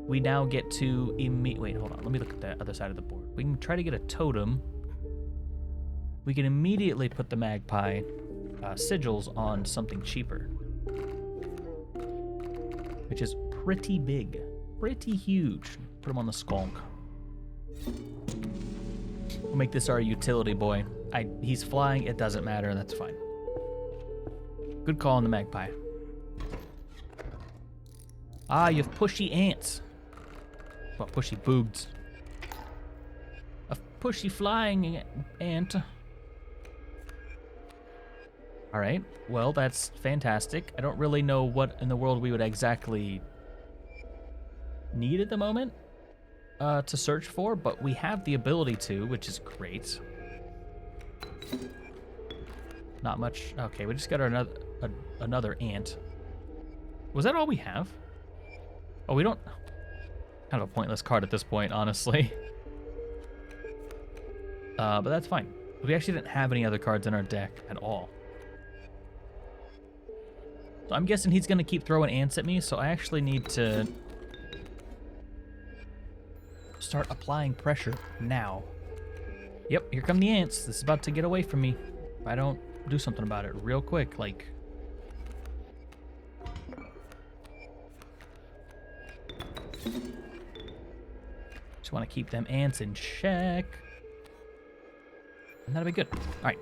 we now get to wait, hold on, let me look at the other side of the board. We can try to get a totem. We can immediately put the magpie sigils on something cheaper, which is pretty big, pretty huge. Put him on the skonk. We'll make this our utility boy. He's flying, it doesn't matter, that's fine. Good call on the magpie. Ah, you have pushy ants. Well, pushy boogs. A pushy flying ant. Alright, well, that's fantastic. I don't really know what in the world we would exactly need at the moment to search for, but we have the ability to, which is great. Not much. Okay, we just got another ant. Was that all we have? Oh, we don't... Kind of a pointless card at this point, honestly. But that's fine. We actually didn't have any other cards in our deck at all. So I'm guessing he's going to keep throwing ants at me, so I actually need to start applying pressure now. Yep, here come the ants. This is about to get away from me if I don't do something about it real quick, like... Just want to keep them ants in check. And that'll be good. All right.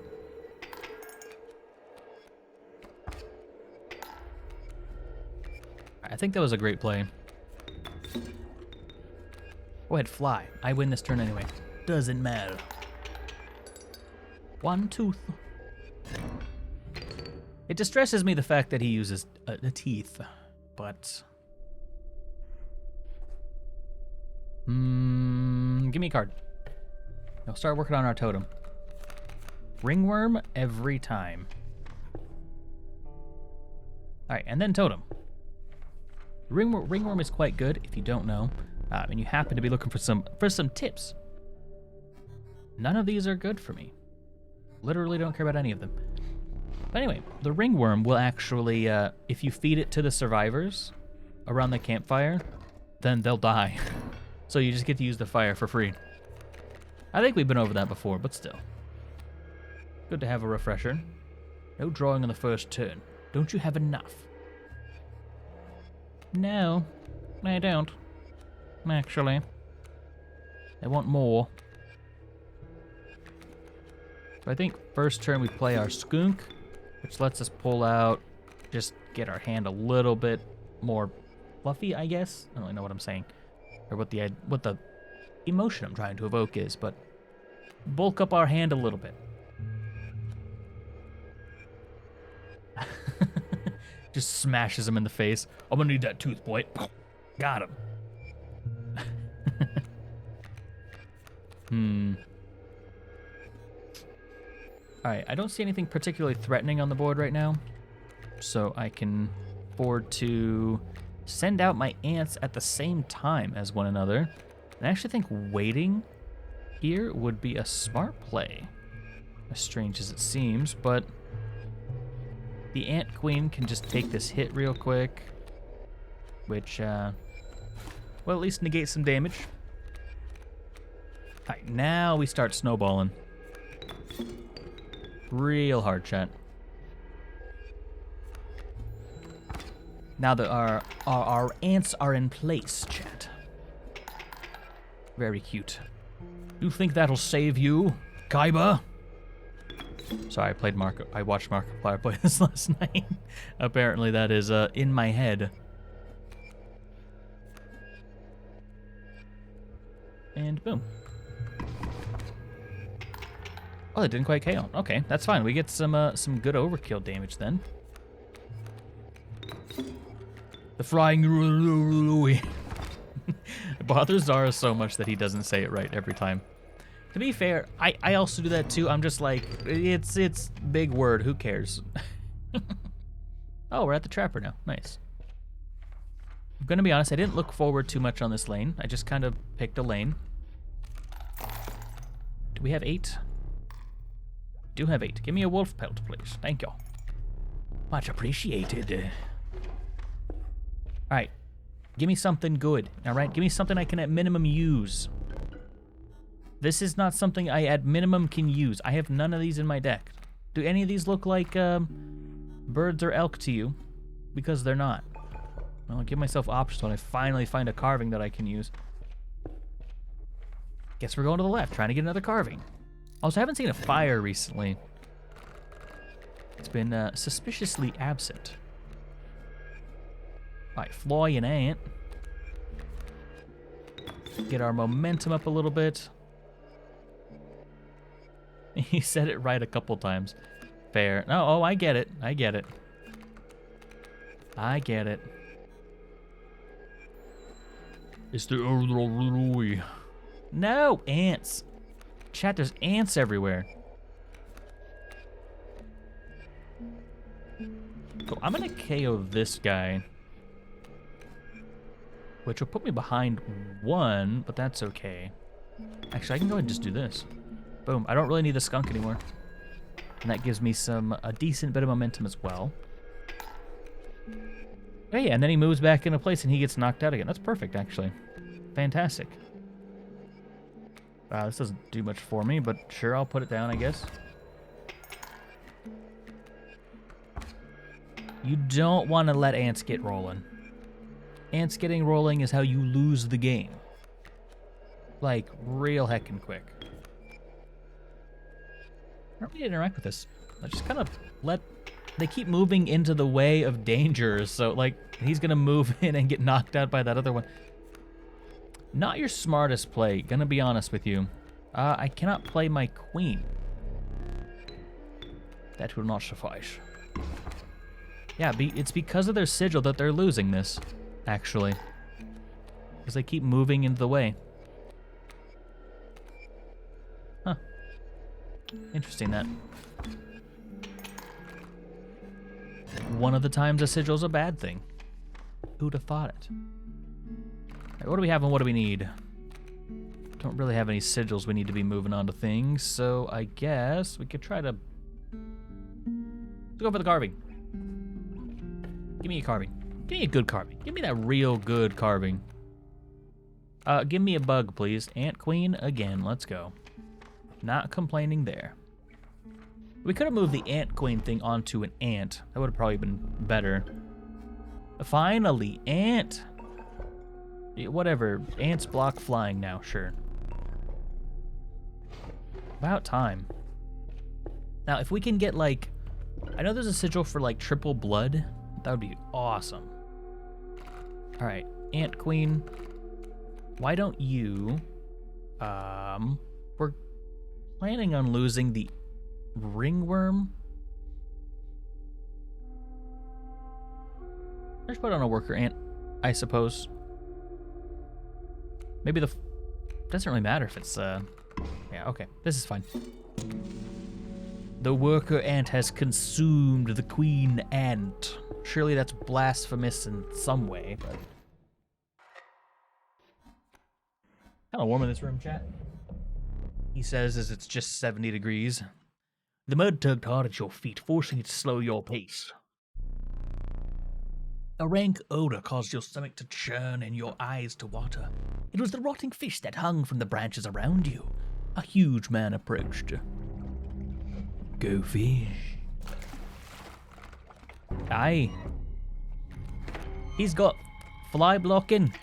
I think that was a great play. Go ahead, fly. I win this turn anyway. Doesn't matter. One tooth. It distresses me the fact that he uses the teeth, but... give me a card. I'll start working on our totem. Ringworm every time. Alright, and then totem. Ringworm is quite good if you don't know, and you happen to be looking for some tips. None of these are good for me. Literally don't care about any of them. But anyway, the ringworm will actually, if you feed it to the survivors around the campfire, then they'll die. So you just get to use the fire for free. I think we've been over that before, but still. Good to have a refresher. No drawing on the first turn. Don't you have enough? No, I don't. Actually. I want more. So I think first turn we play our skunk, which lets us pull out, just get our hand a little bit more fluffy, I guess. I don't really know what I'm saying. Or what the emotion I'm trying to evoke is, but bulk up our hand a little bit. Just smashes him in the face. I'm gonna need that tooth, boy. Got him. Alright, I don't see anything particularly threatening on the board right now, so I can afford to send out my ants at the same time as one another. And I actually think waiting here would be a smart play, as strange as it seems, but the ant queen can just take this hit real quick, which, well, at least negate some damage. Alright, now we start snowballing. Real hard, chat. Now that our ants are in place, chat. Very cute. You think that'll save you, Kaiba? Sorry, I watched Markiplier play this last night. Apparently that is in my head. And boom. Oh, it didn't quite KO. Okay, that's fine. We get some good overkill damage then. The flying Louie. It bothers Zara so much that he doesn't say it right every time. To be fair, I also do that too. I'm just like, it's big word. Who cares? Oh, we're at the trapper now. Nice. I'm gonna be honest. I didn't look forward too much on this lane. I just kind of picked a lane. Do we have 8? Do have 8. Give me a wolf pelt, please. Thank you. Much appreciated. All right. Give me something good. All right. Give me something I can at minimum use. This is not something I at minimum can use. I have none of these in my deck. Do any of these look like birds or elk to you? Because they're not. I'll give myself options when I finally find a carving that I can use. Guess we're going to the left, trying to get another carving. Also, I haven't seen a fire recently. It's been suspiciously absent. All right, Floy and Ant. Get our momentum up a little bit. He said it right a couple times. Fair. No, oh, I get it. I get it. I get it. It's the No, ants. Chat, there's ants everywhere. So I'm gonna KO this guy, which will put me behind 1, but that's okay. Actually, I can go ahead and just do this. Boom. I don't really need the skunk anymore. And that gives me a decent bit of momentum as well. Hey, and then he moves back into place and he gets knocked out again. That's perfect, actually. Fantastic. Wow, this doesn't do much for me, but sure, I'll put it down, I guess. You don't want to let ants get rolling. Ants getting rolling is how you lose the game. Like, real heckin' quick. I don't really interact with this. I just kind of let... They keep moving into the way of dangers, so, like, he's gonna move in and get knocked out by that other one. Not your smartest play, gonna be honest with you. I cannot play my queen. That will not suffice. Yeah, it's because of their sigil that they're losing this, actually. Because they keep moving into the way. Huh. Interesting, that. One of the times a sigil's a bad thing. Who'd have thought it? Right, what do we have and what do we need? Don't really have any sigils we need to be moving on to things, so I guess we could try to... Let's go for the carving. Give me a carving. Give me a good carving. Give me that real good carving. Give me a bug, please. Ant Queen again. Let's go. Not complaining there. We could have moved the Ant Queen thing onto an ant. That would have probably been better. Finally, ant. Whatever. Ants block flying now, sure. About time. Now, if we can get, like... I know there's a sigil for, like, triple blood. That would be awesome. Alright, Ant Queen. Why don't you... We're planning on losing the ringworm. Let's put on a worker ant, I suppose. Maybe the... Doesn't really matter if it's, Yeah, okay. This is fine. The worker ant has consumed the queen ant. Surely that's blasphemous in some way, but... Kind of warm in this room, chat. He says as it's just 70 degrees. The mud tugged hard at your feet, forcing you to slow your pace. A rank odor caused your stomach to churn and your eyes to water. It was the rotting fish that hung from the branches around you. A huge man approached. Go fish. Aye. He's got fly blocking.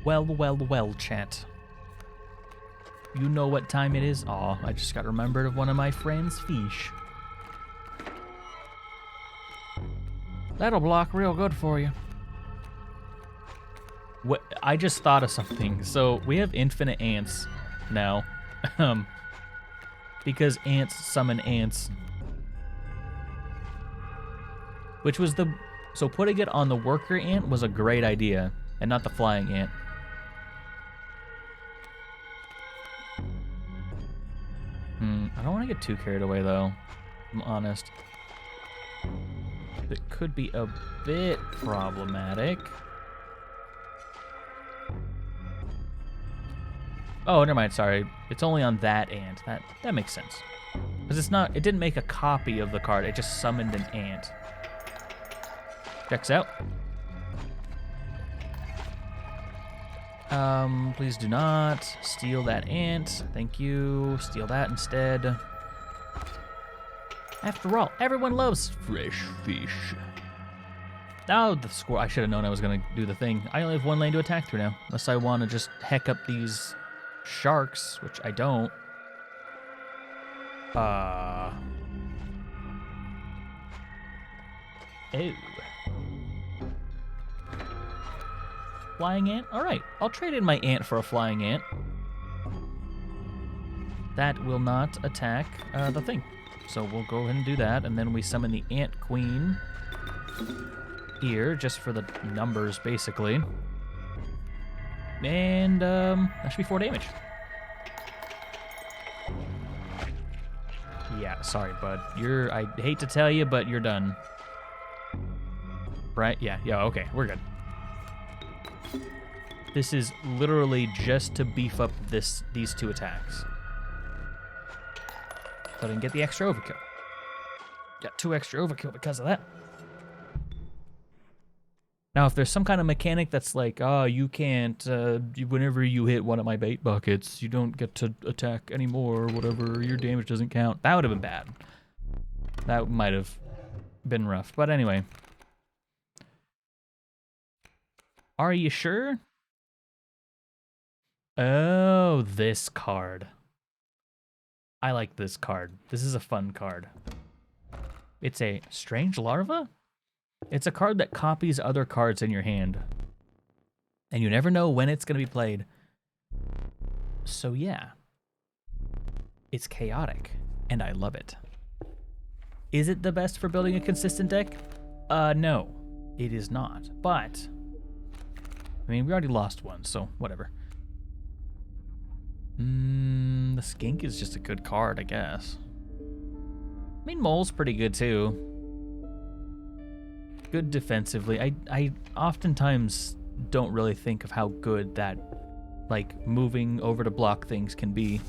Well, chat. You know what time it is? Aw, I just got remembered of one of my friend's fish. That'll block real good for you. What? I just thought of something. So we have infinite ants now. Because ants summon ants. Which was the... So putting it on the worker ant was a great idea. And not the flying ant. I don't want to get too carried away, though. I'm honest. It could be a bit problematic. Oh, never mind. Sorry. It's only on that ant. That makes sense. Because it's not... It didn't make a copy of the card. It just summoned an ant. Checks out. Please do not steal that ant. Thank you. Steal that instead. After all, everyone loves fresh fish. Oh, the score. I should have known I was going to do the thing. I only have one lane to attack through now. Unless I want to just heck up these sharks, which I don't. Ew. Flying ant? Alright, I'll trade in my ant for a flying ant. That will not attack the thing. So we'll go ahead and do that, and then we summon the ant queen here, just for the numbers, basically. And that should be 4 damage. Yeah, sorry, bud. I hate to tell you, but you're done. Right? Yeah, okay, we're good. This is literally just to beef up these 2 attacks. So I didn't get the extra overkill. Got 2 extra overkill because of that. Now, if there's some kind of mechanic that's like, oh, you can't, whenever you hit one of my bait buckets, you don't get to attack anymore or whatever, your damage doesn't count, that would have been bad. That might have been rough. But anyway. Are you sure? Oh, this card. I like this card. This is a fun card. It's a Strange Larva? It's a card that copies other cards in your hand. And you never know when it's going to be played. So yeah. It's chaotic, and I love it. Is it the best for building a consistent deck? No, it is not. But, I mean, we already lost one, so whatever. The skink is just a good card, I guess. I mean, mole's pretty good too. Good defensively. I oftentimes don't really think of how good that, like, moving over to block things can be.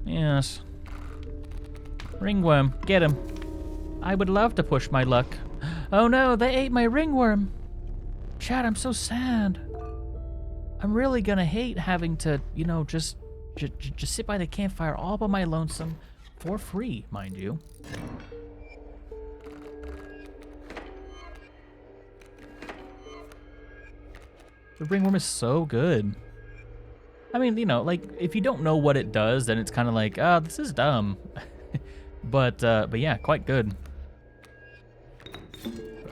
Yes. Ringworm, get him. I would love to push my luck. Oh no, they ate my ringworm. Chad, I'm so sad. I'm really gonna hate having to, you know, just sit by the campfire all by my lonesome, for free, mind you. The ringworm is so good. I mean, you know, like, if you don't know what it does, then it's kind of like, oh, this is dumb. but yeah, quite good.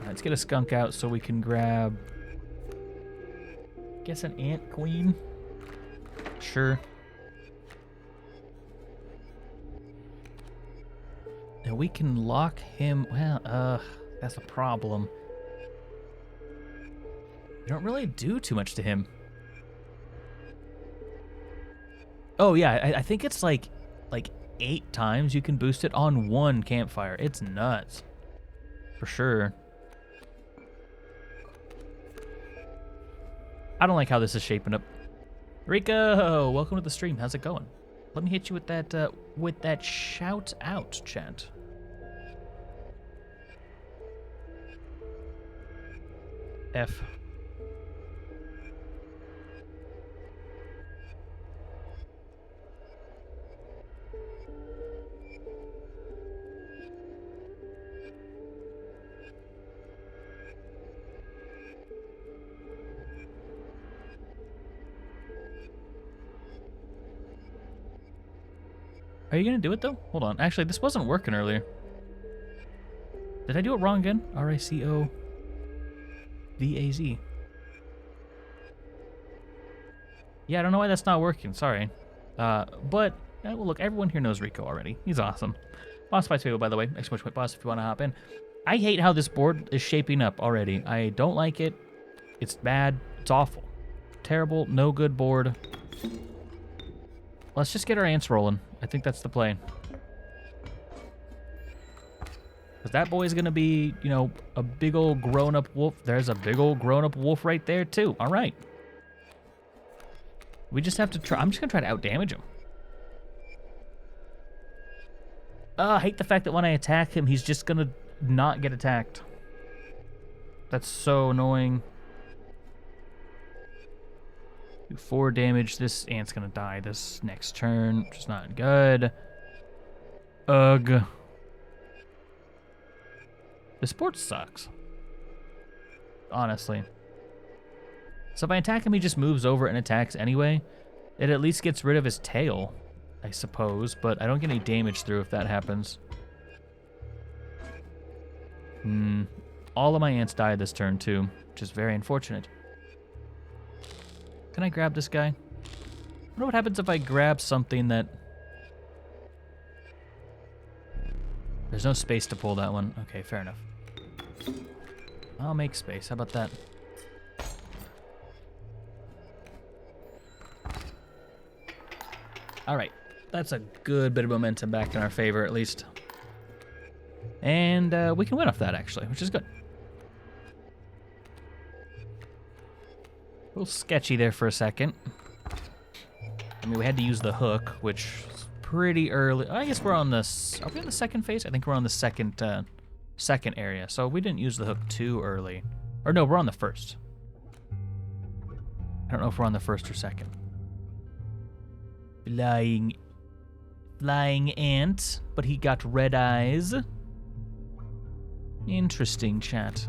Let's get a skunk out so we can grab, guess, an ant queen. Sure. And we can lock him. Well, that's a problem. We don't really do too much to him. Oh yeah, I think it's like 8 times you can boost it on one campfire. It's nuts. For sure. I don't like how this is shaping up. Rico, welcome to the stream. How's it going? Let me hit you with that shout out, chat. F. Are you gonna do it though? Hold on. Actually, this wasn't working earlier. Did I do it wrong again? RICOVAZ. Yeah, I don't know why that's not working. Sorry. Well, look, everyone here knows Rico already. He's awesome. Boss fights video, by the way. Exclamation point boss if you want to hop in. I hate how this board is shaping up already. I don't like it. It's bad. It's awful. Terrible. No good board. Let's just get our ants rolling. I think that's the play. Because that boy's going to be, you know, a big old grown-up wolf. There's a big old grown-up wolf right there, too. All right. We just have to try. I'm just going to try to out-damage him. I hate the fact that when I attack him, he's just going to not get attacked. That's so annoying. Do 4 damage. This ant's going to die this next turn, which is not good. Ugh. This board sucks. Honestly. So if I attack him, he just moves over and attacks anyway. It at least gets rid of his tail, I suppose, but I don't get any damage through if that happens. All of my ants died this turn too, which is very unfortunate. Can I grab this guy? I wonder what happens if I grab something that... There's no space to pull that one. Okay, fair enough. I'll make space. How about that? All right. That's a good bit of momentum back in our favor, at least. And we can win off that, actually, which is good. A little sketchy there for a second. I mean, we had to use the hook, which is pretty early. I guess we're on this... Are we on the second phase? I think we're on the second area. So we didn't use the hook too early. Or no, we're on the first. I don't know if we're on the first or second. Flying ant, but he got red eyes. Interesting, chat.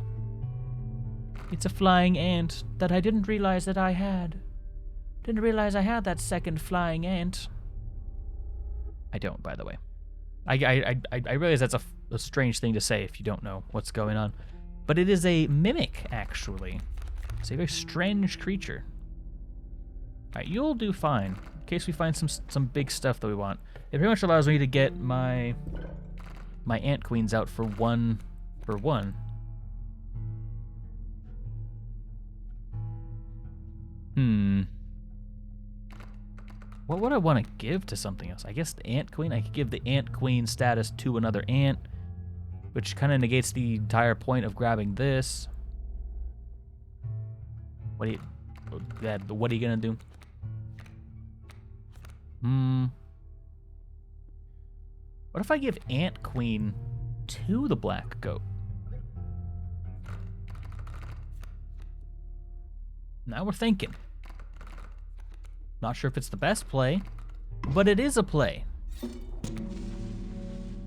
It's a flying ant that I didn't realize that I had. Didn't realize I had that second flying ant. I don't, by the way. I realize that's a strange thing to say if you don't know what's going on. But it is a mimic, actually. It's a very strange creature. Alright, you'll do fine. In case we find some big stuff that we want. It pretty much allows me to get my ant queens out for one. What would I want to give to something else? I guess the ant queen. I could give the ant queen status to another ant, which kind of negates the entire point of grabbing this. What are you gonna do? What if I give ant queen to the black goat? Now we're thinking. Not sure if it's the best play, but it is a play.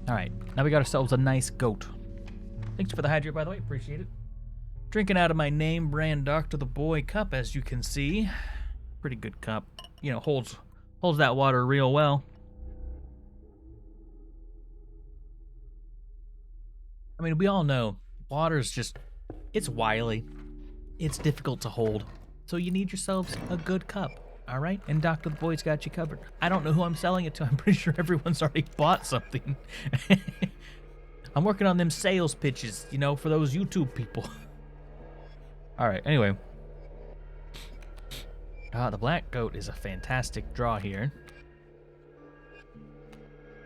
All right, now we got ourselves a nice goat. Thanks for the hydrate, by the way, appreciate it. Drinking out of my name brand Dr. the Boy cup, as you can see. Pretty good cup. You know, holds that water real well. I mean, we all know water's just, it's wily. It's difficult to hold. So you need yourselves a good cup. All right, and Dr. the Boy's got you covered. I don't know who I'm selling it to. I'm pretty sure everyone's already bought something. I'm working on them sales pitches, you know, for those YouTube people. All right, anyway. The black goat is a fantastic draw here.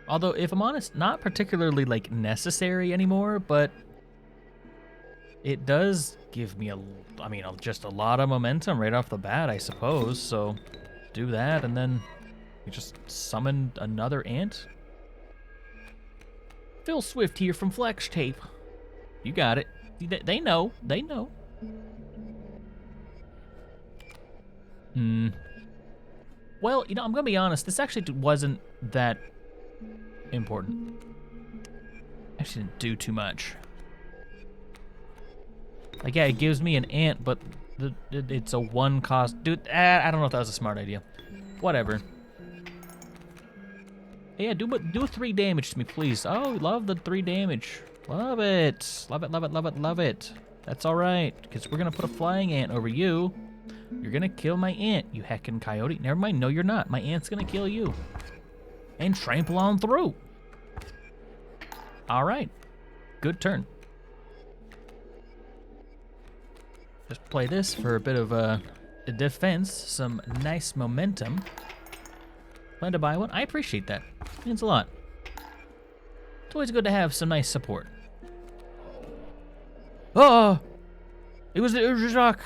Although, if I'm honest, not particularly, like, necessary anymore, but it does give me just a lot of momentum right off the bat, I suppose. So do that, and then we just summon another ant. Phil Swift here from Flex Tape. You got it. They know. They know. Well, you know, I'm gonna be honest. This actually wasn't that important. Actually didn't do too much. Like, yeah, it gives me an ant, but it's a one cost. Dude, I don't know if that was a smart idea. Whatever. Hey, yeah, do 3 damage to me, please. Oh, love the 3 damage. Love it. Love it, love it, love it, love it. That's all right, because we're going to put a flying ant over you. You're going to kill my ant, you heckin' coyote. Never mind, no, you're not. My ant's going to kill you. And trample on through. All right. Good turn. Just play this for a bit of a defense, some nice momentum. Plan to buy one? I appreciate that. Means a lot. It's always good to have some nice support. Oh! It was the Urjak.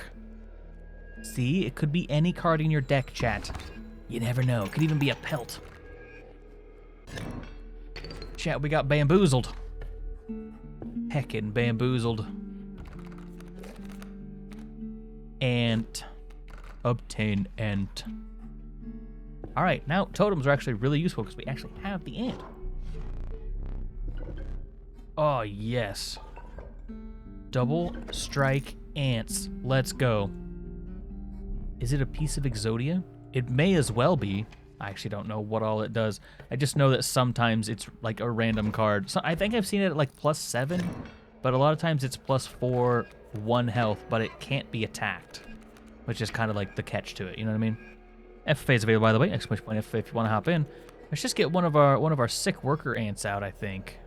See, it could be any card in your deck, chat. You never know. It could even be a pelt. Chat, we got bamboozled. Heckin' bamboozled. Ant. Obtain ant. Alright, now totems are actually really useful because we actually have the ant. Oh, yes. Double strike ants. Let's go. Is it a piece of Exodia? It may as well be. I actually don't know what all it does. I just know that sometimes it's like a random card. So I think I've seen it at like +7, but a lot of times it's +4, 1 health, but it can't be attacked, which is kind of like the catch to it. You know what I mean? FFA is available, by the way. Exclamation point FFA if you want to hop in. Let's just get one of our sick worker ants out, I think,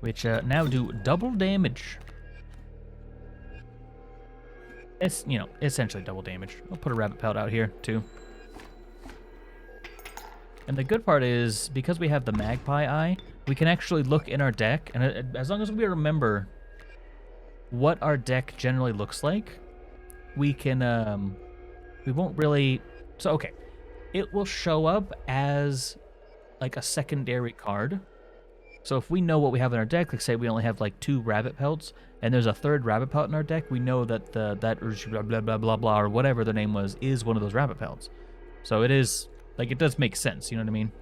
which now do double damage. It's, you know, essentially double damage. I'll put a rabbit pelt out here too. And the good part is, because we have the magpie eye, we can actually look in our deck, and as long as we remember what our deck generally looks like, we can, we won't really, so okay, it will show up as like a secondary card. So if we know what we have in our deck, like say we only have like 2 rabbit pelts, and there's a 3rd rabbit pelt in our deck, we know that that blah blah blah blah blah or whatever the name was is one of those rabbit pelts. So it is, like, it does make sense, you know what I mean?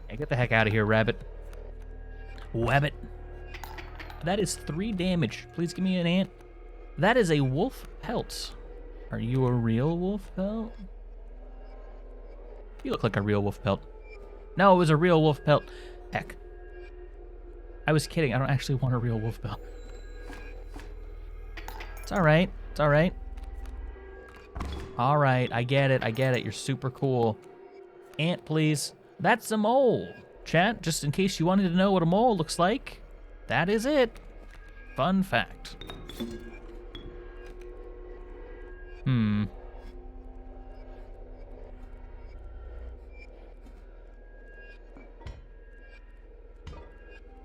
Hey, get the heck out of here, rabbit. Wabbit. That is 3 damage. Please give me an ant. That is a wolf pelt. Are you a real wolf pelt? You look like a real wolf pelt. No, it was a real wolf pelt. Heck. I was kidding. I don't actually want a real wolf pelt. It's alright. It's alright. Alright, I get it. I get it. You're super cool. Ant, please. That's a mole. Chat, just in case you wanted to know what a mole looks like, that is it. Fun fact.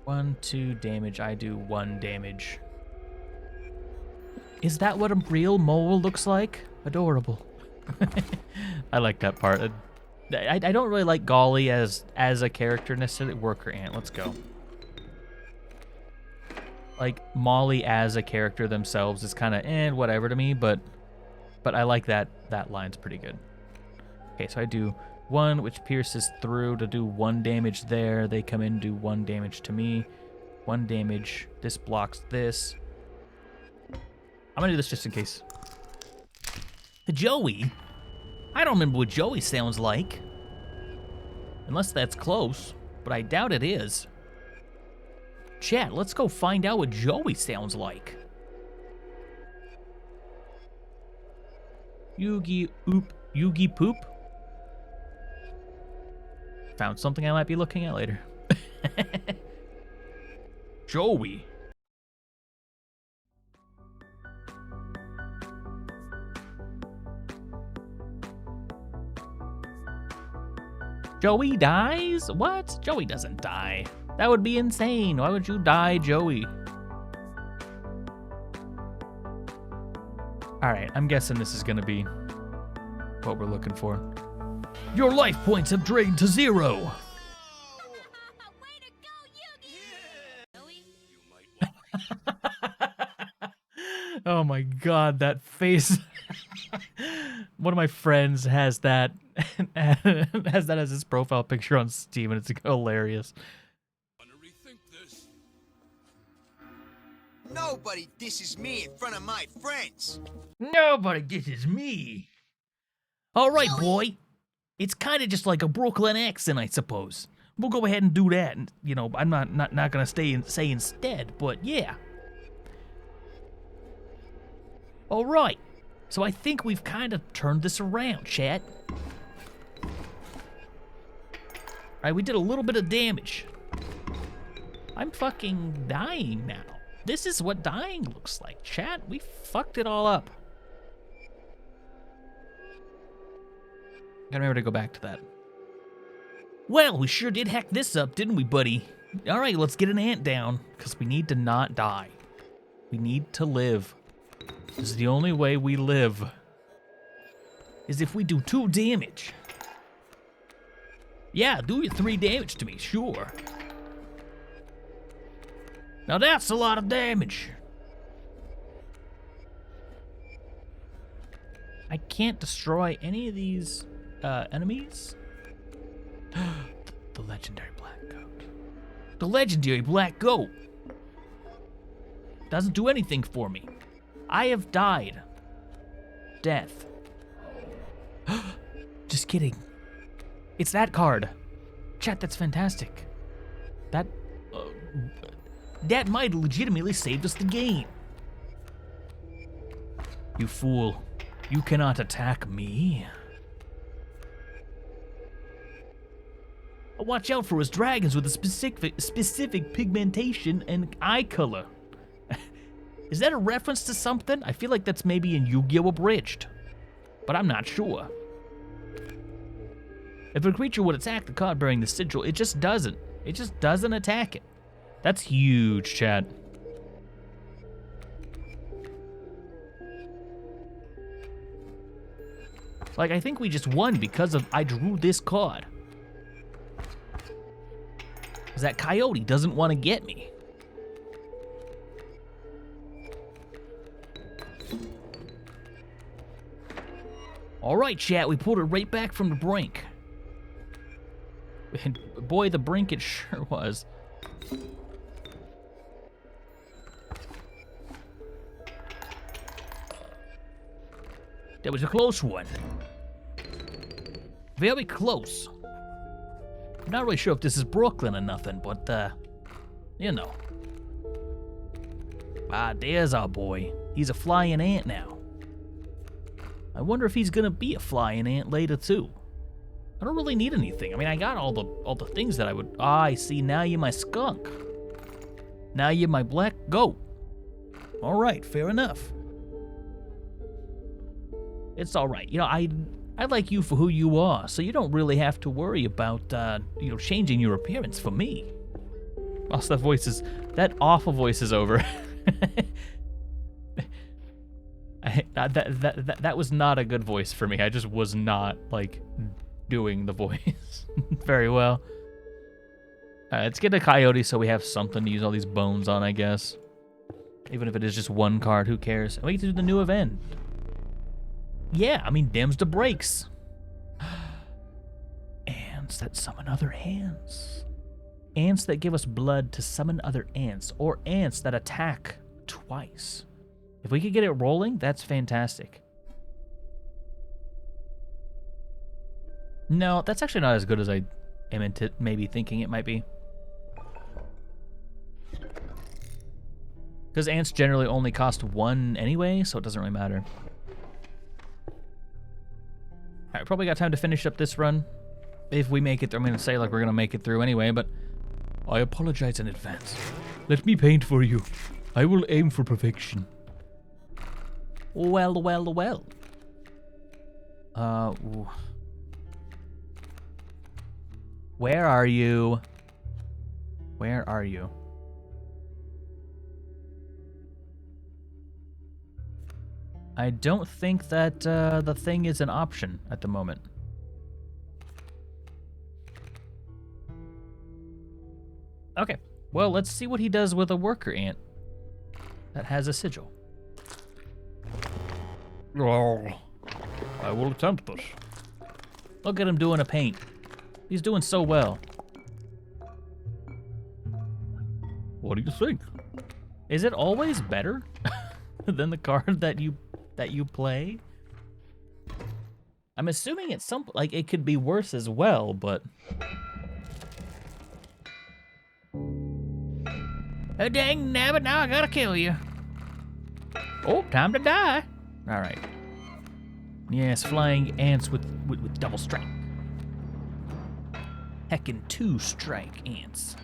One, 2 damage. I do 1 damage. Is that what a real mole looks like? Adorable. I like that part. I don't really like Golly as a character necessarily. Worker ant. Let's go. Like Molly as a character themselves is kind of whatever to me, but I like that line's pretty good. Okay, so I do 1, which pierces through to do 1 damage there. They come in, do 1 damage to me. 1 damage. This blocks this. I'm gonna do this just in case. Joey? I don't remember what Joey sounds like. Unless that's close, but I doubt it is. Chat, let's go find out what Joey sounds like. Yugi Poop. Found something I might be looking at later. Joey. Joey dies? What? Joey doesn't die. That would be insane. Why would you die, Joey? Alright, I'm guessing this is gonna be what we're looking for. Your life points have drained to 0. Oh my god, that face. One of my friends has that as his profile picture on Steam, and it's hilarious. Nobody disses me in front of my friends. Nobody disses me. All right, boy. It's kind of just like a Brooklyn accent, I suppose. We'll go ahead and do that. And, you know, I'm not gonna say instead, but yeah. All right. So I think we've kind of turned this around, chat. All right, we did a little bit of damage. I'm fucking dying now. This is what dying looks like, chat. We fucked it all up. Gotta remember to go back to that. Well, we sure did hack this up, didn't we, buddy? All right, let's get an ant down, because we need to not die. We need to live. This is the only way we live, is if we do 2 damage. Yeah, do your 3 damage to me, sure. Now that's a lot of damage. I can't destroy any of these enemies. The legendary black goat. The legendary black goat doesn't do anything for me. I have died. Death. Just kidding. It's that card. Chat, that's fantastic. That might have legitimately saved us the game. You fool. You cannot attack me. Watch out for his dragons with a specific pigmentation and eye color. Is that a reference to something? I feel like that's maybe in Yu-Gi-Oh! Abridged, but I'm not sure. If a creature would attack the card bearing the sigil, it just doesn't. It just doesn't attack it. That's huge, chat. Like, I think we just won because of I drew this card. Because that coyote doesn't want to get me. All right, chat, we pulled it right back from the brink. And boy, the brink it sure was. That was a close one. Very close. I'm not really sure if this is Brooklyn or nothing, but, you know. Ah, there's our boy. He's a flying ant now. I wonder if he's gonna be a flying ant later, too. I don't really need anything. I mean, I got all the things that I would... Ah, I see, now you're my skunk. Now you're my black goat. All right, fair enough. It's all right. You know, I like you for who you are, so you don't really have to worry about, you know, changing your appearance for me. Also, that awful voice is over. That was not a good voice for me. I just was not, like, doing the voice very well. Let's get a coyote so we have something to use all these bones on, I guess. Even if it is just one card, who cares? And we get to do the new event. Yeah, I mean, Dems to breaks. Ants that summon other ants. Ants that give us blood to summon other ants, or ants that attack twice. If we could get it rolling, that's fantastic. No, that's actually not as good as I am into maybe thinking it might be. Because ants generally only cost 1 anyway, so it doesn't really matter. Alright, probably got time to finish up this run. If we make it through, I'm going to say like we're going to make it through anyway, but I apologize in advance. Let me paint for you. I will aim for perfection. Well, well, well. Where are you? Where are you? I don't think that the thing is an option at the moment. Okay, well, let's see what he does with a worker ant that has a sigil. Oh, I will attempt this. Look at him doing a paint. He's doing so well. What do you think? Is it always better than the card that you play? I'm assuming it's like it could be worse as well, but. Oh, dang nabbit, now I gotta kill you. Oh, time to die. All right. Yes, flying ants with double strike. Heckin' 2 strike ants.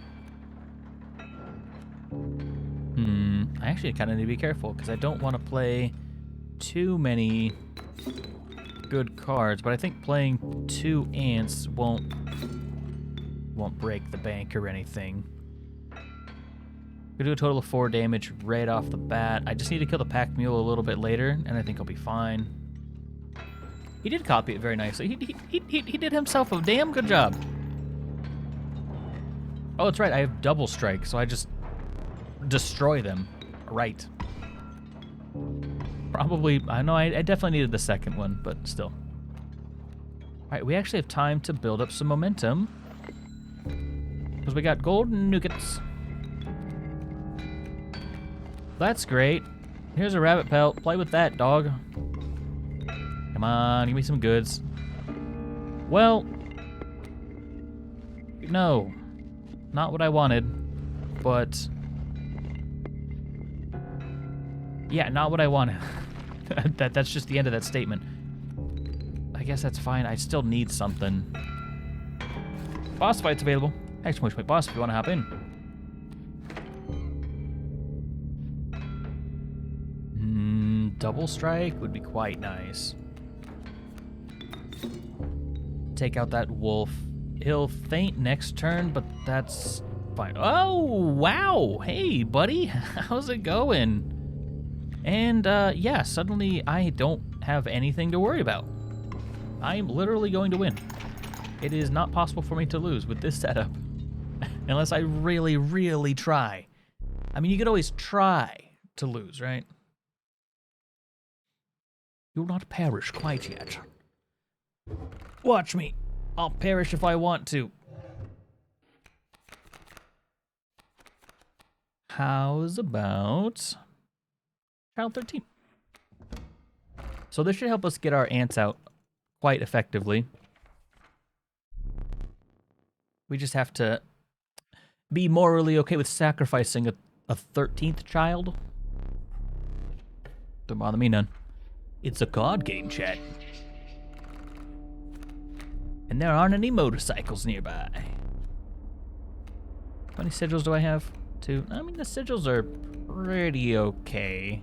I actually kind of need to be careful because I don't want to play too many good cards, but I think playing 2 ants won't break the bank or anything. We do a total of 4 damage right off the bat. I just need to kill the pack mule a little bit later, and I think I'll be fine. He did copy it very nicely. He did himself a damn good job. Oh, that's right. I have double strike, so I just destroy them. Right. Probably. I know I definitely needed the second one, but still. All right, we actually have time to build up some momentum because we got golden nuggets. That's great. Here's a rabbit pelt. Play with that, dog. Come on, give me some goods. Well, no, not what I wanted, but yeah, not what I wanted. That's just the end of that statement. I guess that's fine. I still need something. Boss fight's available. Exclamation point boss if you want to hop in. Double strike would be quite nice. Take out that wolf. He'll faint next turn, but that's fine. Oh, wow. Hey, buddy. How's it going? And, yeah, suddenly I don't have anything to worry about. I'm literally going to win. It is not possible for me to lose with this setup. Unless I really, really try. I mean, you could always try to lose, right? You'll not perish quite yet. Watch me. I'll perish if I want to. How's about Child 13? So this should help us get our ants out quite effectively. We just have to be morally okay with sacrificing a 13th child. Don't bother me none. It's a card game, chat. And there aren't any motorcycles nearby. How many sigils do I have? 2. I mean, the sigils are pretty okay.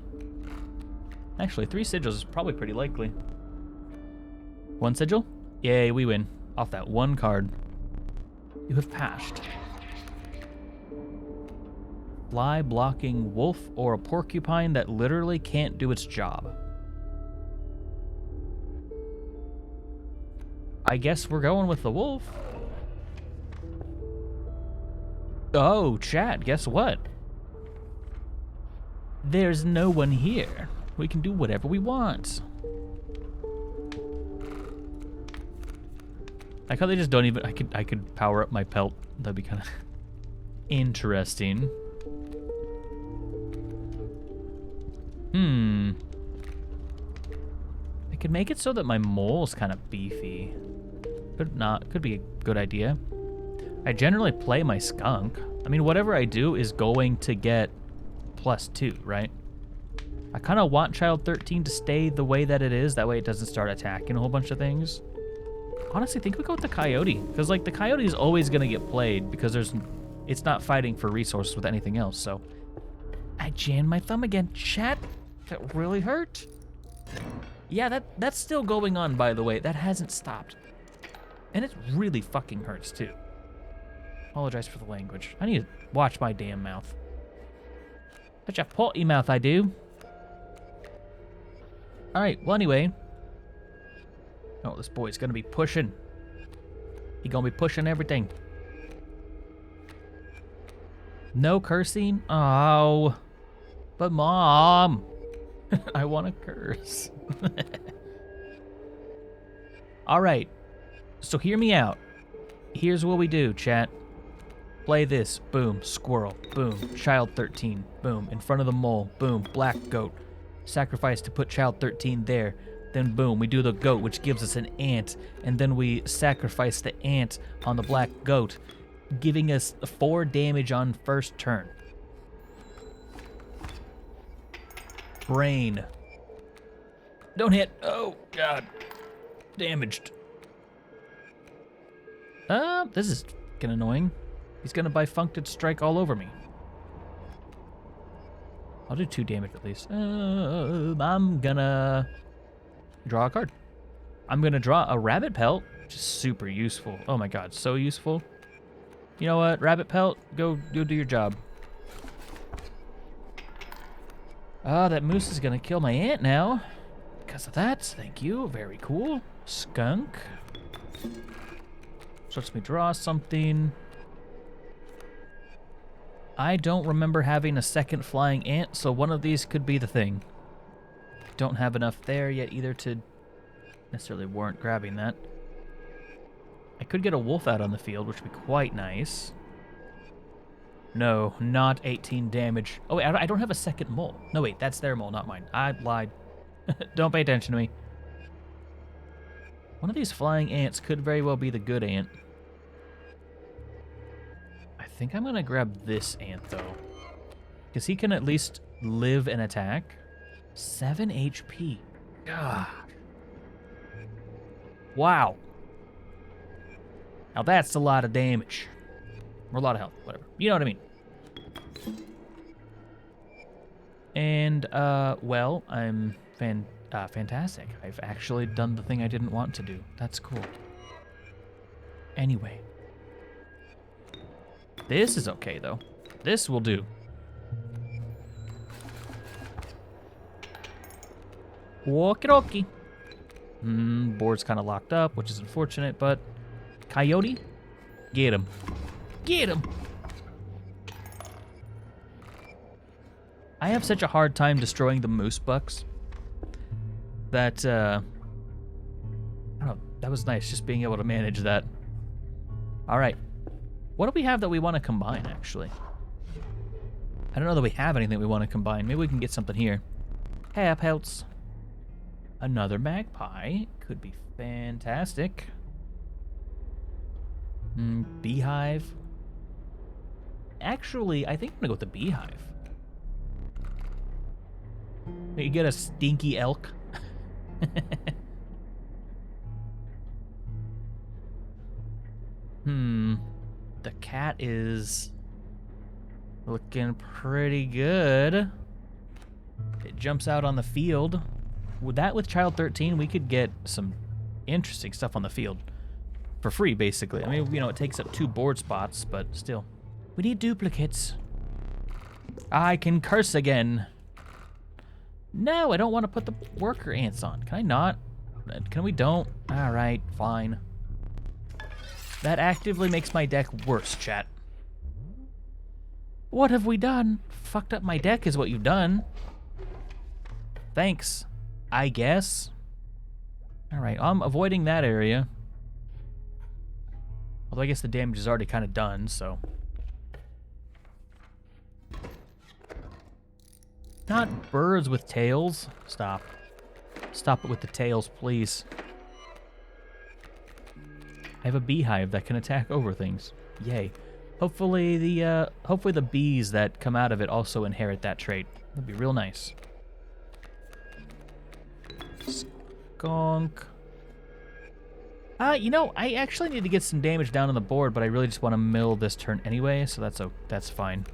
Actually, 3 sigils is probably pretty likely. 1 sigil? Yay, we win. Off that 1 card. You have passed. Fly blocking wolf or a porcupine that literally can't do its job. I guess we're going with the wolf. Oh, chat, guess what? There's no one here. We can do whatever we want. Like how they just don't even, I could power up my pelt. That'd be kind of interesting. I could make it so that my mole's kind of beefy. Could be a good idea. I generally play my skunk. I mean, whatever I do is going to get +2, right? I kind of want Child 13 to stay the way that it is. That way it doesn't start attacking a whole bunch of things. Honestly, I think we go with the coyote. Because, like, the coyote is always going to get played because it's not fighting for resources with anything else. So, I jammed my thumb again. Chat, that really hurt. Yeah, that's still going on, by the way. That hasn't stopped. And it really fucking hurts, too. Apologize for the language. I need to watch my damn mouth. Such a potty mouth I do. Alright, well anyway. Oh, this boy's gonna be pushing. He gonna be pushing everything. No cursing? Oh. But Mom. I wanna curse. Alright. So hear me out. Here's what we do, chat. Play this. Boom. Squirrel. Boom. Child 13. Boom. In front of the mole. Boom. Black goat. Sacrifice to put Child 13 there. Then boom, we do the goat, which gives us an ant. And then we sacrifice the ant on the black goat, giving us 4 damage on first turn. Brain. Don't hit. Oh, God. Damaged. This is fucking annoying. He's gonna bifuncted strike all over me. I'll do 2 damage at least. I'm gonna draw a card. I'm gonna draw a rabbit pelt, which is super useful. Oh my god, so useful. You know what, rabbit pelt, go do your job. Ah, that moose is gonna kill my ant now. Because of that, thank you, very cool. Skunk. So lets me draw something. I don't remember having a second flying ant, so one of these could be the thing. Don't have enough there yet either to necessarily warrant grabbing that. I could get a wolf out on the field, which would be quite nice. No, not 18 damage. Oh, wait, I don't have a second mole. No, wait, that's their mole, not mine. I lied. Don't pay attention to me. One of these flying ants could very well be the good ant. I think I'm going to grab this ant, though. Because he can at least live and attack. 7 HP. God. Wow. Now that's a lot of damage. Or a lot of health, whatever. You know what I mean. And, well, I'm fantastic. I've actually done the thing I didn't want to do. That's cool. Anyway. This is okay, though. This will do. Okie dokie. Board's kind of locked up, which is unfortunate, but... Coyote? Get him. Get him! I have such a hard time destroying the moose bucks that, I don't know, that was nice, just being able to manage that. Alright. What do we have that we want to combine, actually? I don't know that we have anything we want to combine. Maybe we can get something here. Hair pelts. Another magpie. Could be fantastic. Beehive. Actually, I think I'm gonna go with the beehive. You get a stinky elk. The cat is looking pretty good. It jumps out on the field. With that, with Child 13, we could get some interesting stuff on the field. For free, basically. I mean, you know, it takes up 2 board spots, but still. We need duplicates. I can curse again. No, I don't want to put the worker ants on. Can I not? Can we don't? Alright, fine. That actively makes my deck worse, chat. What have we done? Fucked up my deck is what you've done. Thanks, I guess. Alright, I'm avoiding that area. Although I guess the damage is already kind of done, so... Not birds with tails. Stop. Stop it with the tails, please. I have a beehive that can attack over things. Yay. Hopefully the bees that come out of it also inherit that trait. That'd be real nice. Skunk. You know, I actually need to get some damage down on the board, but I really just want to mill this turn anyway, so that's fine.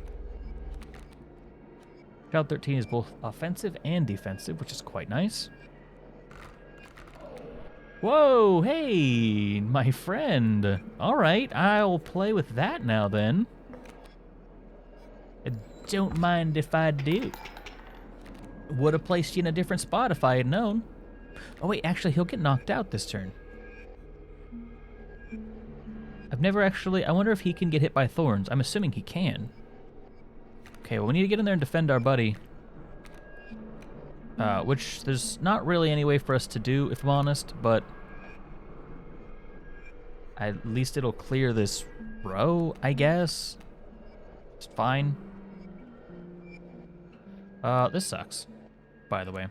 Child 13 is both offensive and defensive, which is quite nice. Whoa, hey, my friend. All right, I'll play with that now then. Don't mind if I do. Would have placed you in a different spot if I had known. Oh wait, actually, he'll get knocked out this turn. I've never actually... I wonder if he can get hit by thorns. I'm assuming he can. Okay, well, we need to get in there and defend our buddy. Which there's not really any way for us to do, if I'm honest, but... At least it'll clear this row, I guess. It's fine. This sucks, by the way.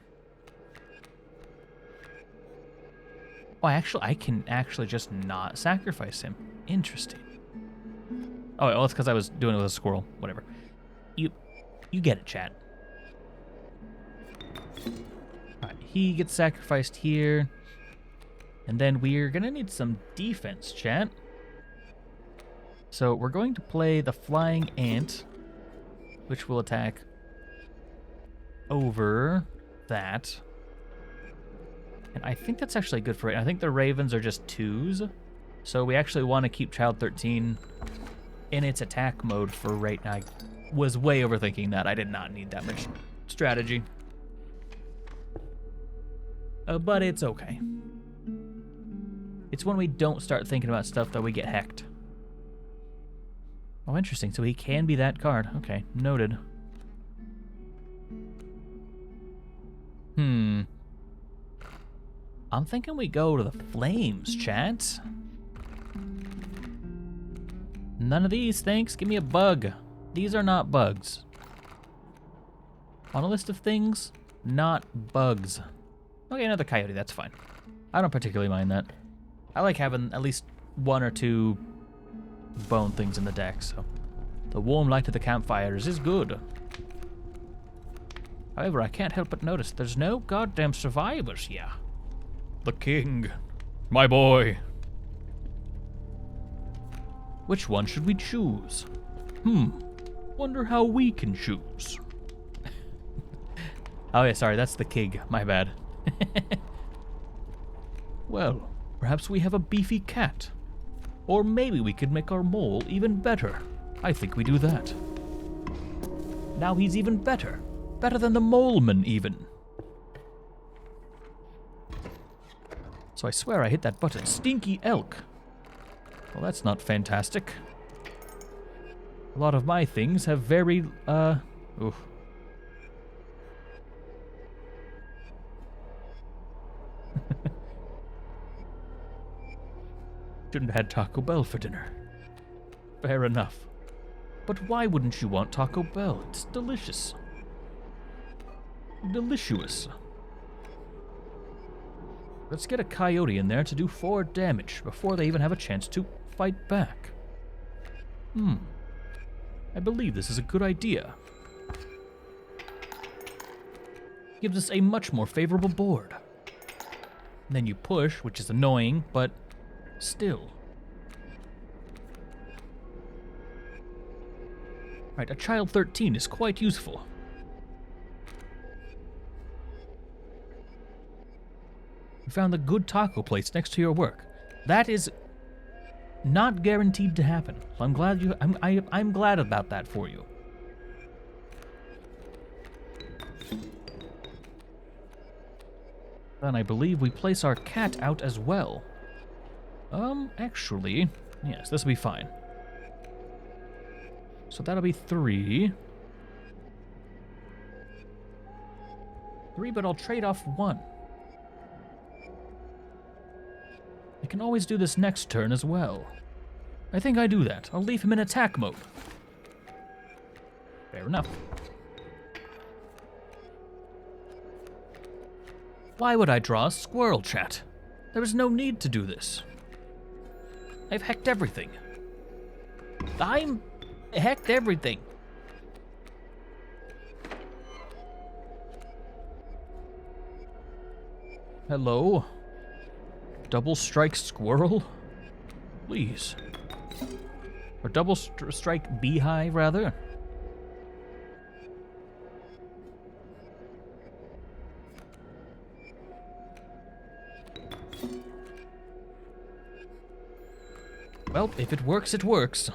Oh, I can actually just not sacrifice him. Interesting. Oh, well, it's because I was doing it with a squirrel. Whatever. You get it, chat. Alright, he gets sacrificed here. And then we're gonna need some defense, chat. So we're going to play the flying ant, which will attack over that. And I think that's actually good for it. I think the ravens are just 2s. So we actually want to keep Child 13 in its attack mode for right now. I was way overthinking that. I did not need that much strategy. But it's okay. It's when we don't start thinking about stuff that we get hecked. Oh, interesting. So he can be that card. Okay, noted. I'm thinking we go to the flames, chat. None of these, thanks. Give me a bug. These are not bugs. On a list of things, not bugs. Okay, another coyote, that's fine. I don't particularly mind that. I like having at least 1 or 2 bone things in the deck, so the warm light of the campfires is good. However, I can't help but notice there's no goddamn survivors here. The king, my boy. Which one should we choose? Wonder how we can choose. Oh yeah, sorry, that's the king. My bad. Well, perhaps we have a beefy cat. Or maybe we could make our mole even better. I think we do that. Now he's even better. Better than the moleman, even. So I swear I hit that button. Stinky elk. Well, that's not fantastic. A lot of my things have very, oof. Shouldn't have had Taco Bell for dinner. Fair enough. But why wouldn't you want Taco Bell? It's delicious. Delicious. Let's get a coyote in there to do 4 damage before they even have a chance to fight back. I believe this is a good idea. Gives us a much more favorable board. And then you push, which is annoying, but still. Right, a child 13 is quite useful. You found the good taco place next to your work. That is not guaranteed to happen. So I'm glad I'm glad about that for you. Then I believe we place our cat out as well. Actually, yes, this will be fine. So that'll be 3. 3, but I'll trade off 1. I can always do this next turn as well. I think I do that. I'll leave him in attack mode. Fair enough. Why would I draw a squirrel, chat? There is no need to do this. I've hecked everything. I'm hecked everything. Hello? Double strike squirrel? Please. Or double strike beehive, rather. Well, if it works, it works.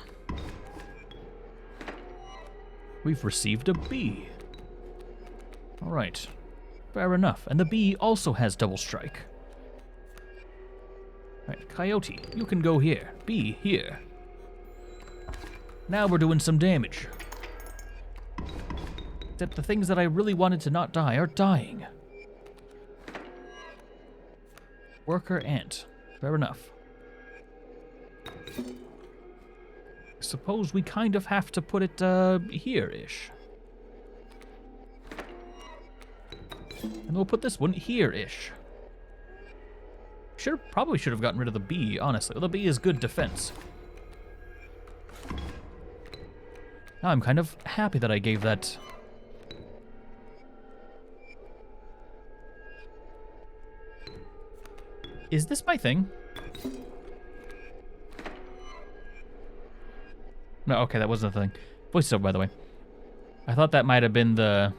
We've received a bee. Alright. Fair enough. And the bee also has double strike. Alright, coyote, you can go here. Bee, here. Now we're doing some damage. Except the things that I really wanted to not die are dying. Worker ant. Fair enough. Suppose we kind of have to put it, here-ish. And we'll put this one here-ish. Probably should have gotten rid of the bee, honestly. Well, the bee is good defense. Now I'm kind of happy that I gave that. Is this my thing? No, okay, that wasn't the thing. Voiceover, by the way. I thought that might have been the...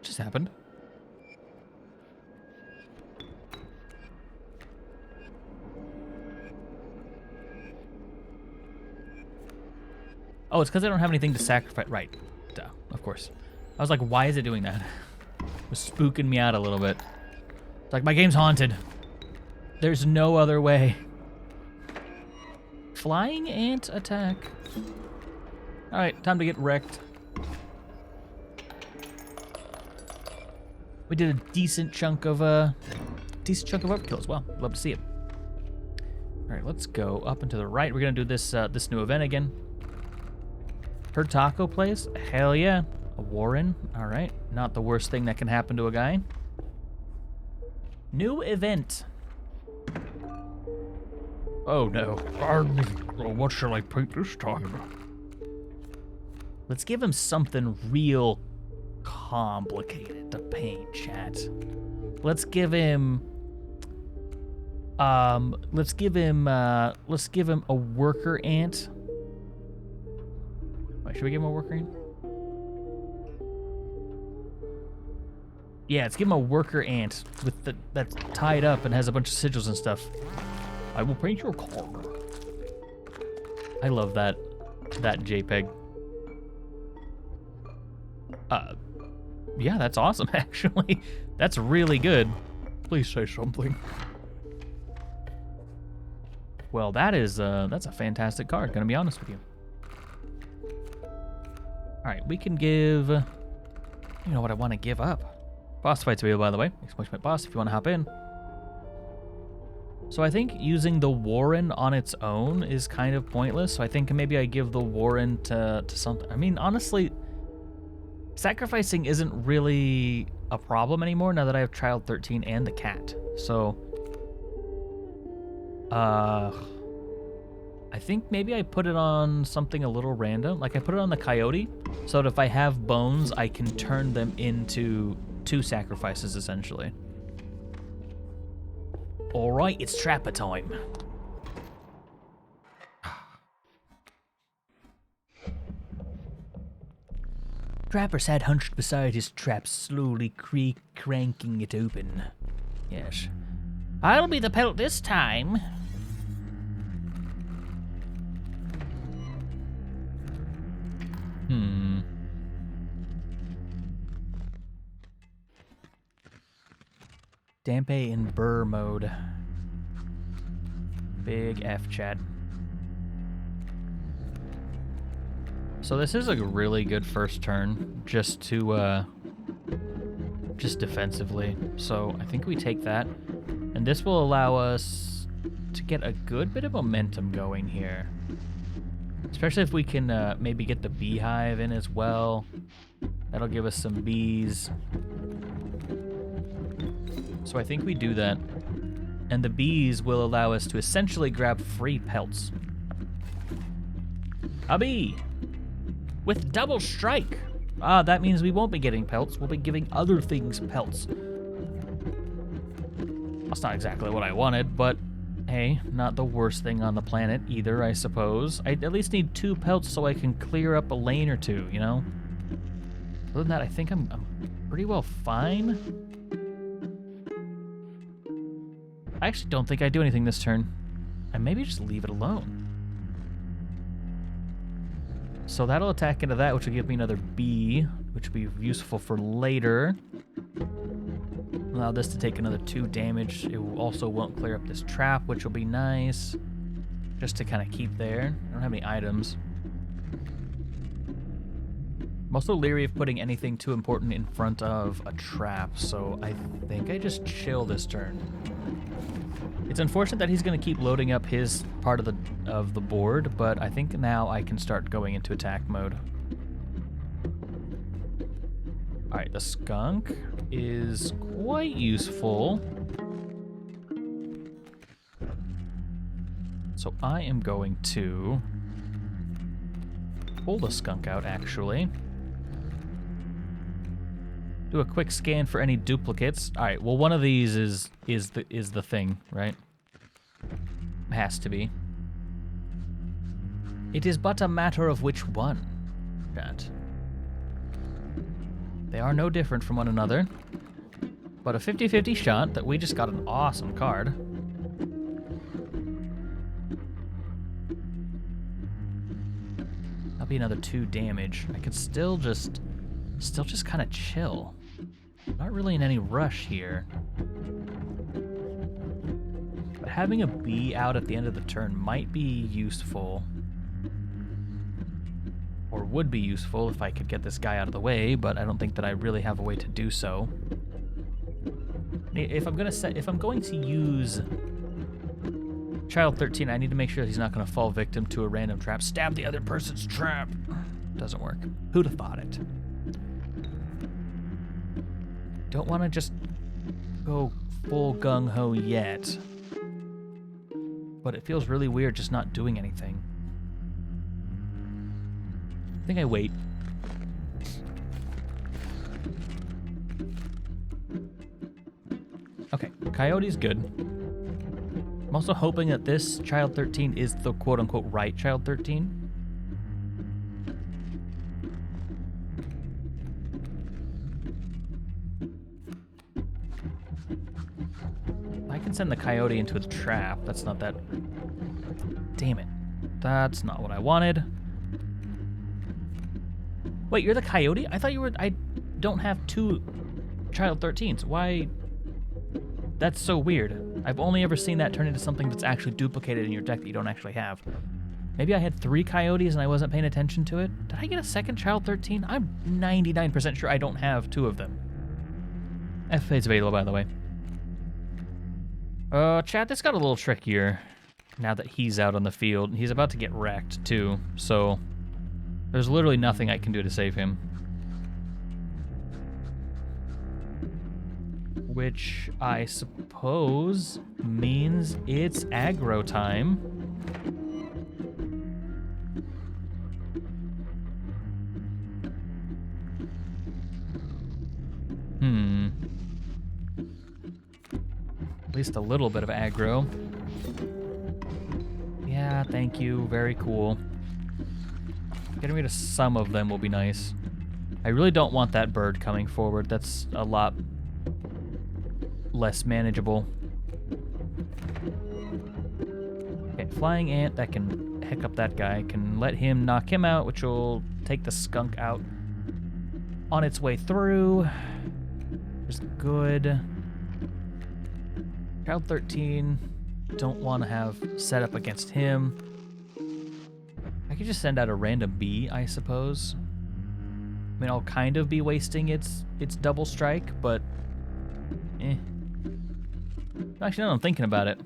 Just happened. Oh, it's because I don't have anything to sacrifice. Right. Duh, of course. I was like, why is it doing that? It was spooking me out a little bit. It's like, my game's haunted. There's no other way. Flying ant attack. Alright, time to get wrecked. We did a decent chunk of overkill as well. Love to see it. Alright, let's go up and to the right. We're gonna do this this new event again. Her taco place? Hell yeah. A Warren? Alright. Not the worst thing that can happen to a guy. New event. Oh no. Pardon me. Oh, what shall I paint this time? Let's give him something real complicated to paint, chat. Let's give him let's give him a worker ant. Wait, should we give him a worker ant? Yeah, let's give him a worker ant with that's tied up and has a bunch of sigils and stuff. I will paint your car. I love that JPEG. Yeah, that's awesome, actually. That's really good. Please say something. Well, that's a fantastic card, gonna be honest with you. Alright, we can give... You know what I want to give up? Boss fights video, by the way. Exclamation boss, if you want to hop in. So I think using the Warren on its own is kind of pointless. So I think maybe I give the Warren to something. I mean, honestly... Sacrificing isn't really a problem anymore now that I have Child 13 and the cat. So, I think maybe I put it on something a little random. Like I put it on the coyote, so that if I have bones, I can turn them into 2 sacrifices, essentially. All right, it's trapper time. Trapper's head hunched beside his trap, slowly cranking it open. Yes. I'll be the pelt this time. Dampe in burr mode. Big F, Chad. So this is a really good first turn, just defensively. So I think we take that, and this will allow us to get a good bit of momentum going here. Especially if we can maybe get the beehive in as well. That'll give us some bees. So I think we do that, and the bees will allow us to essentially grab free pelts. A bee! With double strike. That means we won't be getting pelts. We'll be giving other things pelts. That's not exactly what I wanted, but hey, not the worst thing on the planet either, I suppose. I at least need 2 pelts so I can clear up a lane or 2, you know? Other than that, I think I'm pretty well fine. I actually don't think I do anything this turn. I maybe just leave it alone. So that'll attack into that, which will give me another bee, which will be useful for later. Allow this to take another 2 damage. It also won't clear up this trap, which will be nice. Just to kind of keep there. I don't have any items. also leery of putting anything too important in front of a trap, so I think I just chill this turn. It's unfortunate that he's going to keep loading up his part of the board, but I think now I can start going into attack mode. All right, the skunk is quite useful. So I am going to pull the skunk out, actually. Do a quick scan for any duplicates. All right, well, one of these is the thing, right? Has to be. It is but a matter of which one, chat. They are no different from one another, but a 50-50 shot that we just got an awesome card. That'll be another 2 damage. I could still just kind of chill. Not really in any rush here. But having a bee out at the end of the turn might be useful. Or would be useful if I could get this guy out of the way, but I don't think that I really have a way to do so. If I'm going to use Child 13, I need to make sure that he's not going to fall victim to a random trap. Stab the other person's trap. Doesn't work. Who'd have thought it? Don't want to just go full gung-ho yet. But it feels really weird just not doing anything. I think I wait. Okay, Coyote's good. I'm also hoping that this Child 13 is the quote-unquote right Child 13. I can send the Coyote into a trap. That's not that... Damn it. That's not what I wanted. Wait, you're the Coyote? I thought you were... I don't have 2 Child 13s. Why... That's so weird. I've only ever seen that turn into something that's actually duplicated in your deck that you don't actually have. Maybe I had 3 Coyotes and I wasn't paying attention to it. Did I get a second Child 13? I'm 99% sure I don't have 2 of them. FFA is available, by the way. Chat, this got a little trickier now that he's out on the field. He's about to get wrecked, too, so there's literally nothing I can do to save him. Which I suppose means it's aggro time. At least a little bit of aggro. Yeah, thank you. Very cool. Getting rid of some of them will be nice. I really don't want that bird coming forward. That's a lot less manageable. Okay, flying ant, that can heck up that guy. Can let him knock him out, which will take the skunk out on its way through. Just good. Child 13, don't want to have set up against him. I could just send out a random bee, I suppose. I mean, I'll kind of be wasting its double strike, but Actually, no, I'm thinking about it.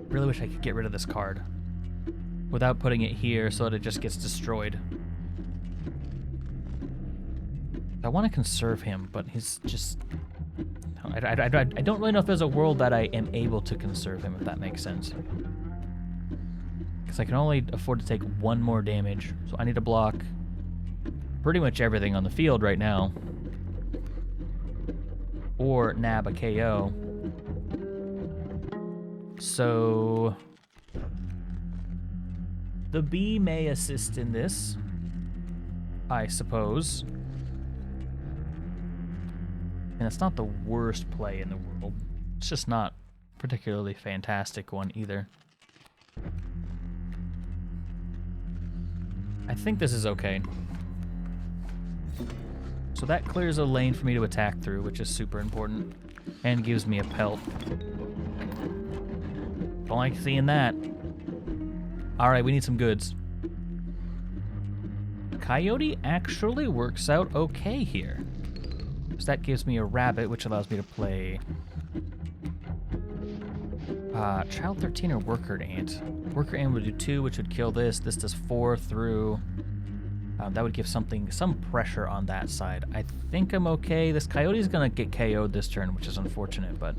Really wish I could get rid of this card without putting it here so that it just gets destroyed. I want to conserve him, but he's just... I don't really know if there's a world that I am able to conserve him, if that makes sense. Because I can only afford to take 1 more damage, so I need to block pretty much everything on the field right now. Or nab a KO. So... the bee may assist in this, I suppose. And it's not the worst play in the world. It's just not a particularly fantastic one either. I think this is okay. So that clears a lane for me to attack through, which is super important. And gives me a pelt. Don't like seeing that. Alright, we need some goods. Coyote actually works out okay here. So that gives me a rabbit, which allows me to play Child 13 or Worker Ant. Worker Ant would do 2, which would kill this. This does 4 through. That would give some pressure on that side. I think I'm okay. This Coyote's gonna get KO'd this turn, which is unfortunate, but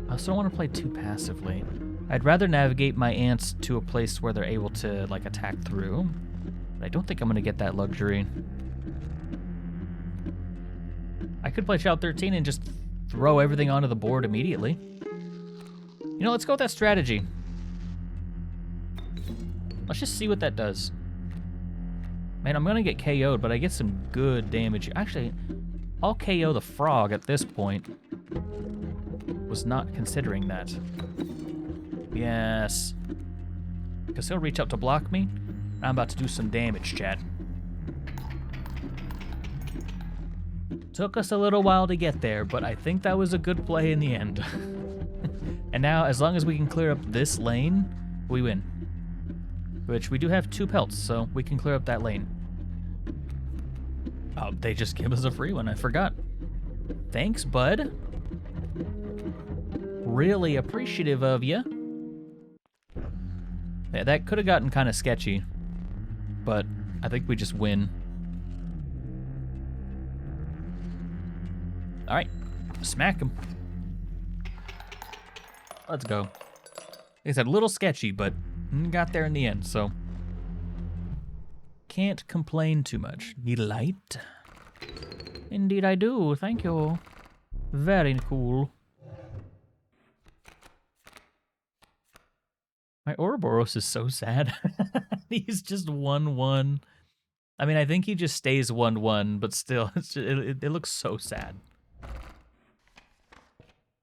I also don't want to play too passively. I'd rather navigate my ants to a place where they're able to like attack through, but I don't think I'm gonna get that luxury. I could play Child 13 and just throw everything onto the board immediately. You know, let's go with that strategy. Let's just see what that does. Man, I'm gonna get KO'd, but I get some good damage. Actually, I'll KO the frog at this point. Was not considering that. Yes. Because he'll reach up to block me. I'm about to do some damage, chat. Took us a little while to get there, but I think that was a good play in the end. And now, as long as we can clear up this lane, we win. Which we do have 2 pelts, so we can clear up that lane. Oh, they just give us a free one, I forgot. Thanks, bud. Really appreciative of you. Yeah, that could have gotten kind of sketchy, but I think we just win. All right, smack him. Let's go. Like I said, a little sketchy, but got there in the end, so can't complain too much. Need a light? Indeed I do, thank you. Very cool. My Ouroboros is so sad. He's just 1-1. I mean, I think he just stays 1-1, but still, it looks so sad.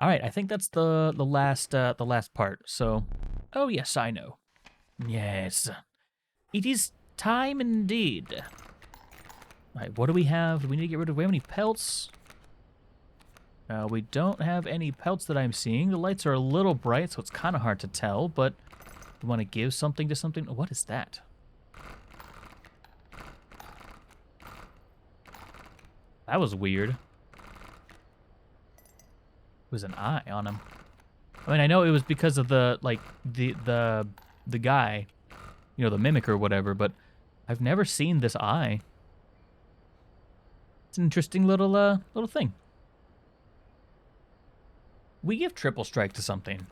All right, I think that's the last part. So, oh yes, I know. Yes, it is time indeed. All right, what do we have? Do we need to get rid of? Do we have any pelts? We don't have any pelts that I'm seeing. The lights are a little bright, so it's kind of hard to tell. But we want to give something to something. What is that? That was weird. Was an eye on him. I mean, I know it was because of the guy, you know, the mimic or whatever, but I've never seen this eye. It's an interesting little thing. We give triple strike to something.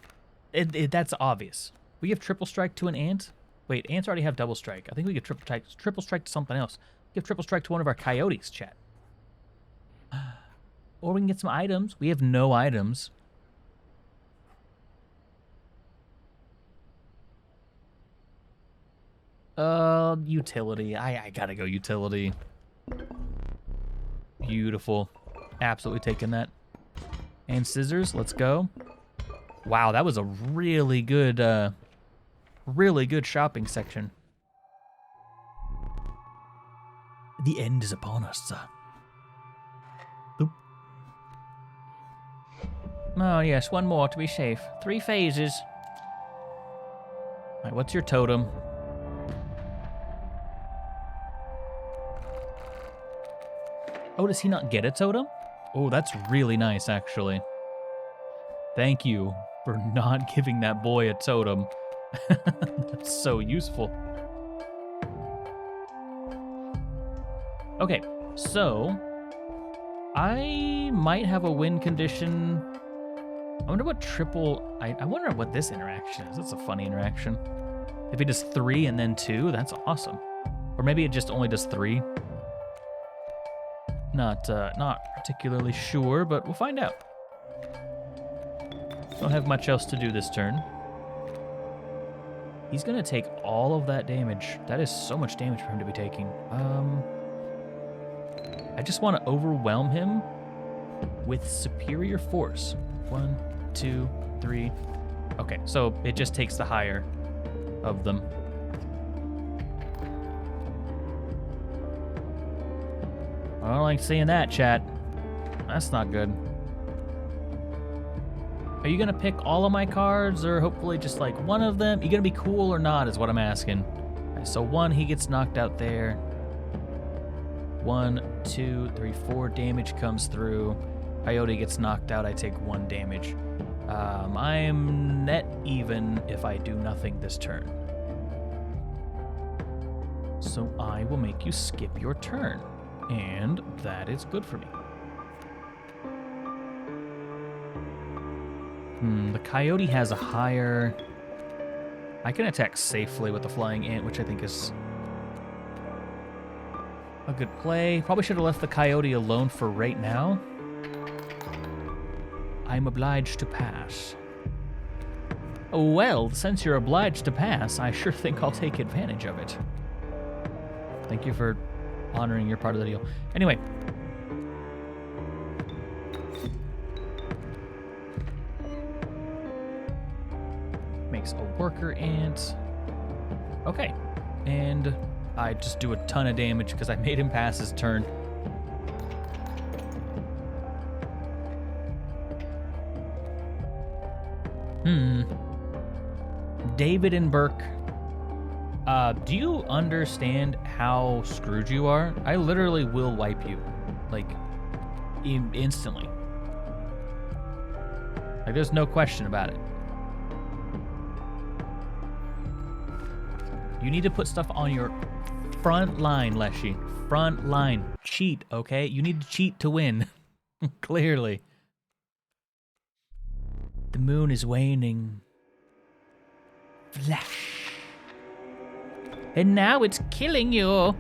That's obvious. We give triple strike to an ant. Wait, ants already have double strike. I think we give triple strike to something else. Give triple strike to one of our coyotes, chat. Or we can get some items. We have no items. Utility. I gotta go utility. Beautiful. Absolutely taking that. And scissors, let's go. Wow, that was a really good shopping section. The end is upon us. Oh, yes, one more to be safe. 3 phases. All right, what's your totem? Oh, does he not get a totem? Oh, that's really nice, actually. Thank you for not giving that boy a totem. That's so useful. Okay, so I might have a win condition. I wonder what triple... I wonder what this interaction is. That's a funny interaction. If he does 3 and then 2, that's awesome. Or maybe it just only does 3. Not particularly sure, but we'll find out. Don't have much else to do this turn. He's gonna take all of that damage. That is so much damage for him to be taking. I just want to overwhelm him with superior force. 1, 2, 3. Okay, so it just takes the higher of them. I don't like seeing that, chat. That's not good. Are you gonna pick all of my cards, or hopefully just like one of them? You gonna be cool or not is what I'm asking. So 1, he gets knocked out there. 1, 2, 3, 4 damage comes through. Coyote gets knocked out, I take 1 damage. I'm net even if I do nothing this turn. So I will make you skip your turn. And that is good for me. The coyote has a higher... I can attack safely with the flying ant, which I think is a good play. Probably should have left the coyote alone for right now. I'm obliged to pass. Well, since you're obliged to pass, I sure think I'll take advantage of it. Thank you for honoring your part of the deal. Anyway. Makes a worker ant. Okay. And I just do a ton of damage because I made him pass his turn. David and Burke, do you understand how screwed you are? I literally will wipe you, like, instantly. Like, there's no question about it. You need to put stuff on your front line, Leshy. Front line. Cheat, okay? You need to cheat to win. Clearly. The moon is waning. Flash. And now it's killing you.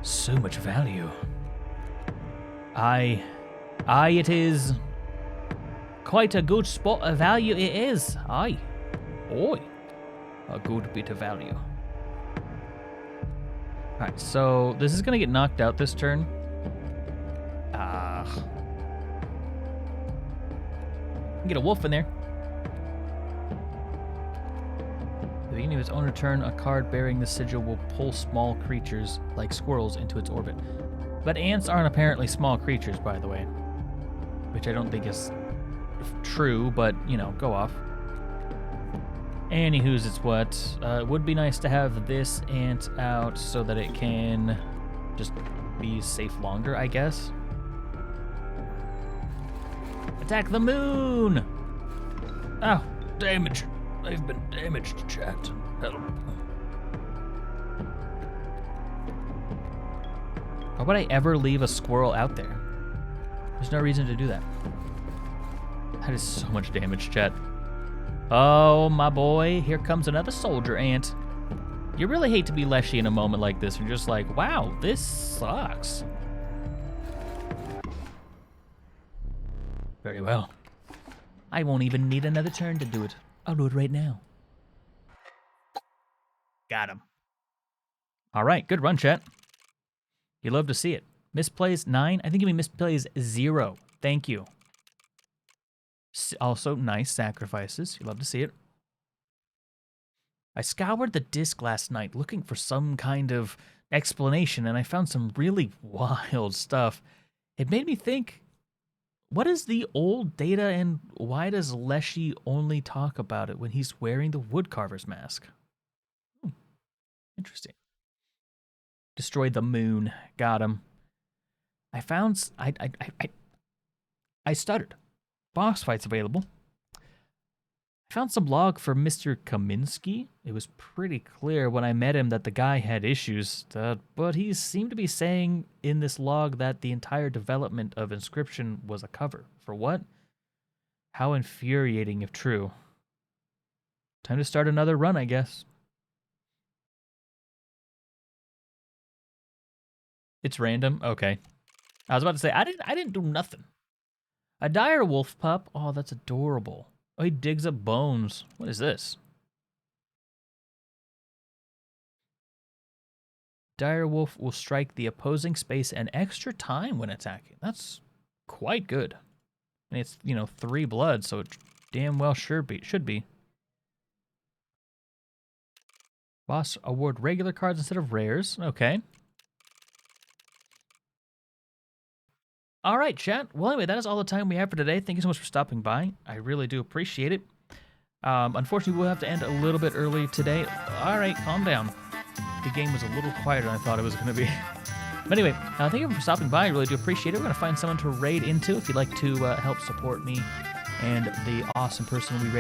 So much value. Aye, it is. Quite a good spot of value it is. Aye. Oi. A good bit of value. Alright, so this is gonna get knocked out this turn. Get a wolf in there. At the beginning of its owner turn, a card bearing the sigil will pull small creatures like squirrels into its orbit. But ants aren't apparently small creatures, by the way. Which I don't think is true, but, you know, go off. Anywho's it's what. It would be nice to have this ant out so that it can just be safe longer, I guess. Attack the moon! Oh, damage. I've been damaged, chat. Help. Why would I ever leave a squirrel out there? There's no reason to do that. That is so much damage, chat. Oh, my boy, here comes another soldier ant. You really hate to be Leshy in a moment like this. You're just like, wow, this sucks. Very well. I won't even need another turn to do it. I'll do it right now. Got him. All right, good run, chat. You love to see it. Misplays 9. I think you mean misplays 0. Thank you. Also, nice sacrifices. You love to see it. I scoured the disc last night looking for some kind of explanation, and I found some really wild stuff. It made me think, what is the old data, and why does Leshy only talk about it when he's wearing the woodcarver's mask? Interesting. Destroyed the moon. Got him. I found... I stuttered. Boss fights available. I found some log for Mr. Kaminsky. It was pretty clear when I met him that the guy had issues, but he seemed to be saying in this log that the entire development of Inscryption was a cover. For what? How infuriating if true. Time to start another run, I guess. It's random? Okay. I was about to say, I didn't do nothing. A dire wolf pup? Oh, that's adorable. Oh, he digs up bones. What is this? Dire wolf will strike the opposing space an extra time when attacking. That's quite good. And it's, 3 blood, so it damn well should be. Boss award regular cards instead of rares. Okay. All right, chat. Well, anyway, that is all the time we have for today. Thank you so much for stopping by. I really do appreciate it. Unfortunately, we'll have to end a little bit early today. All right, calm down. the game was a little quieter than I thought it was going to be. But anyway, thank you for stopping by. I really do appreciate it. We're going to find someone to raid into if you'd like to help support me and the awesome person we raid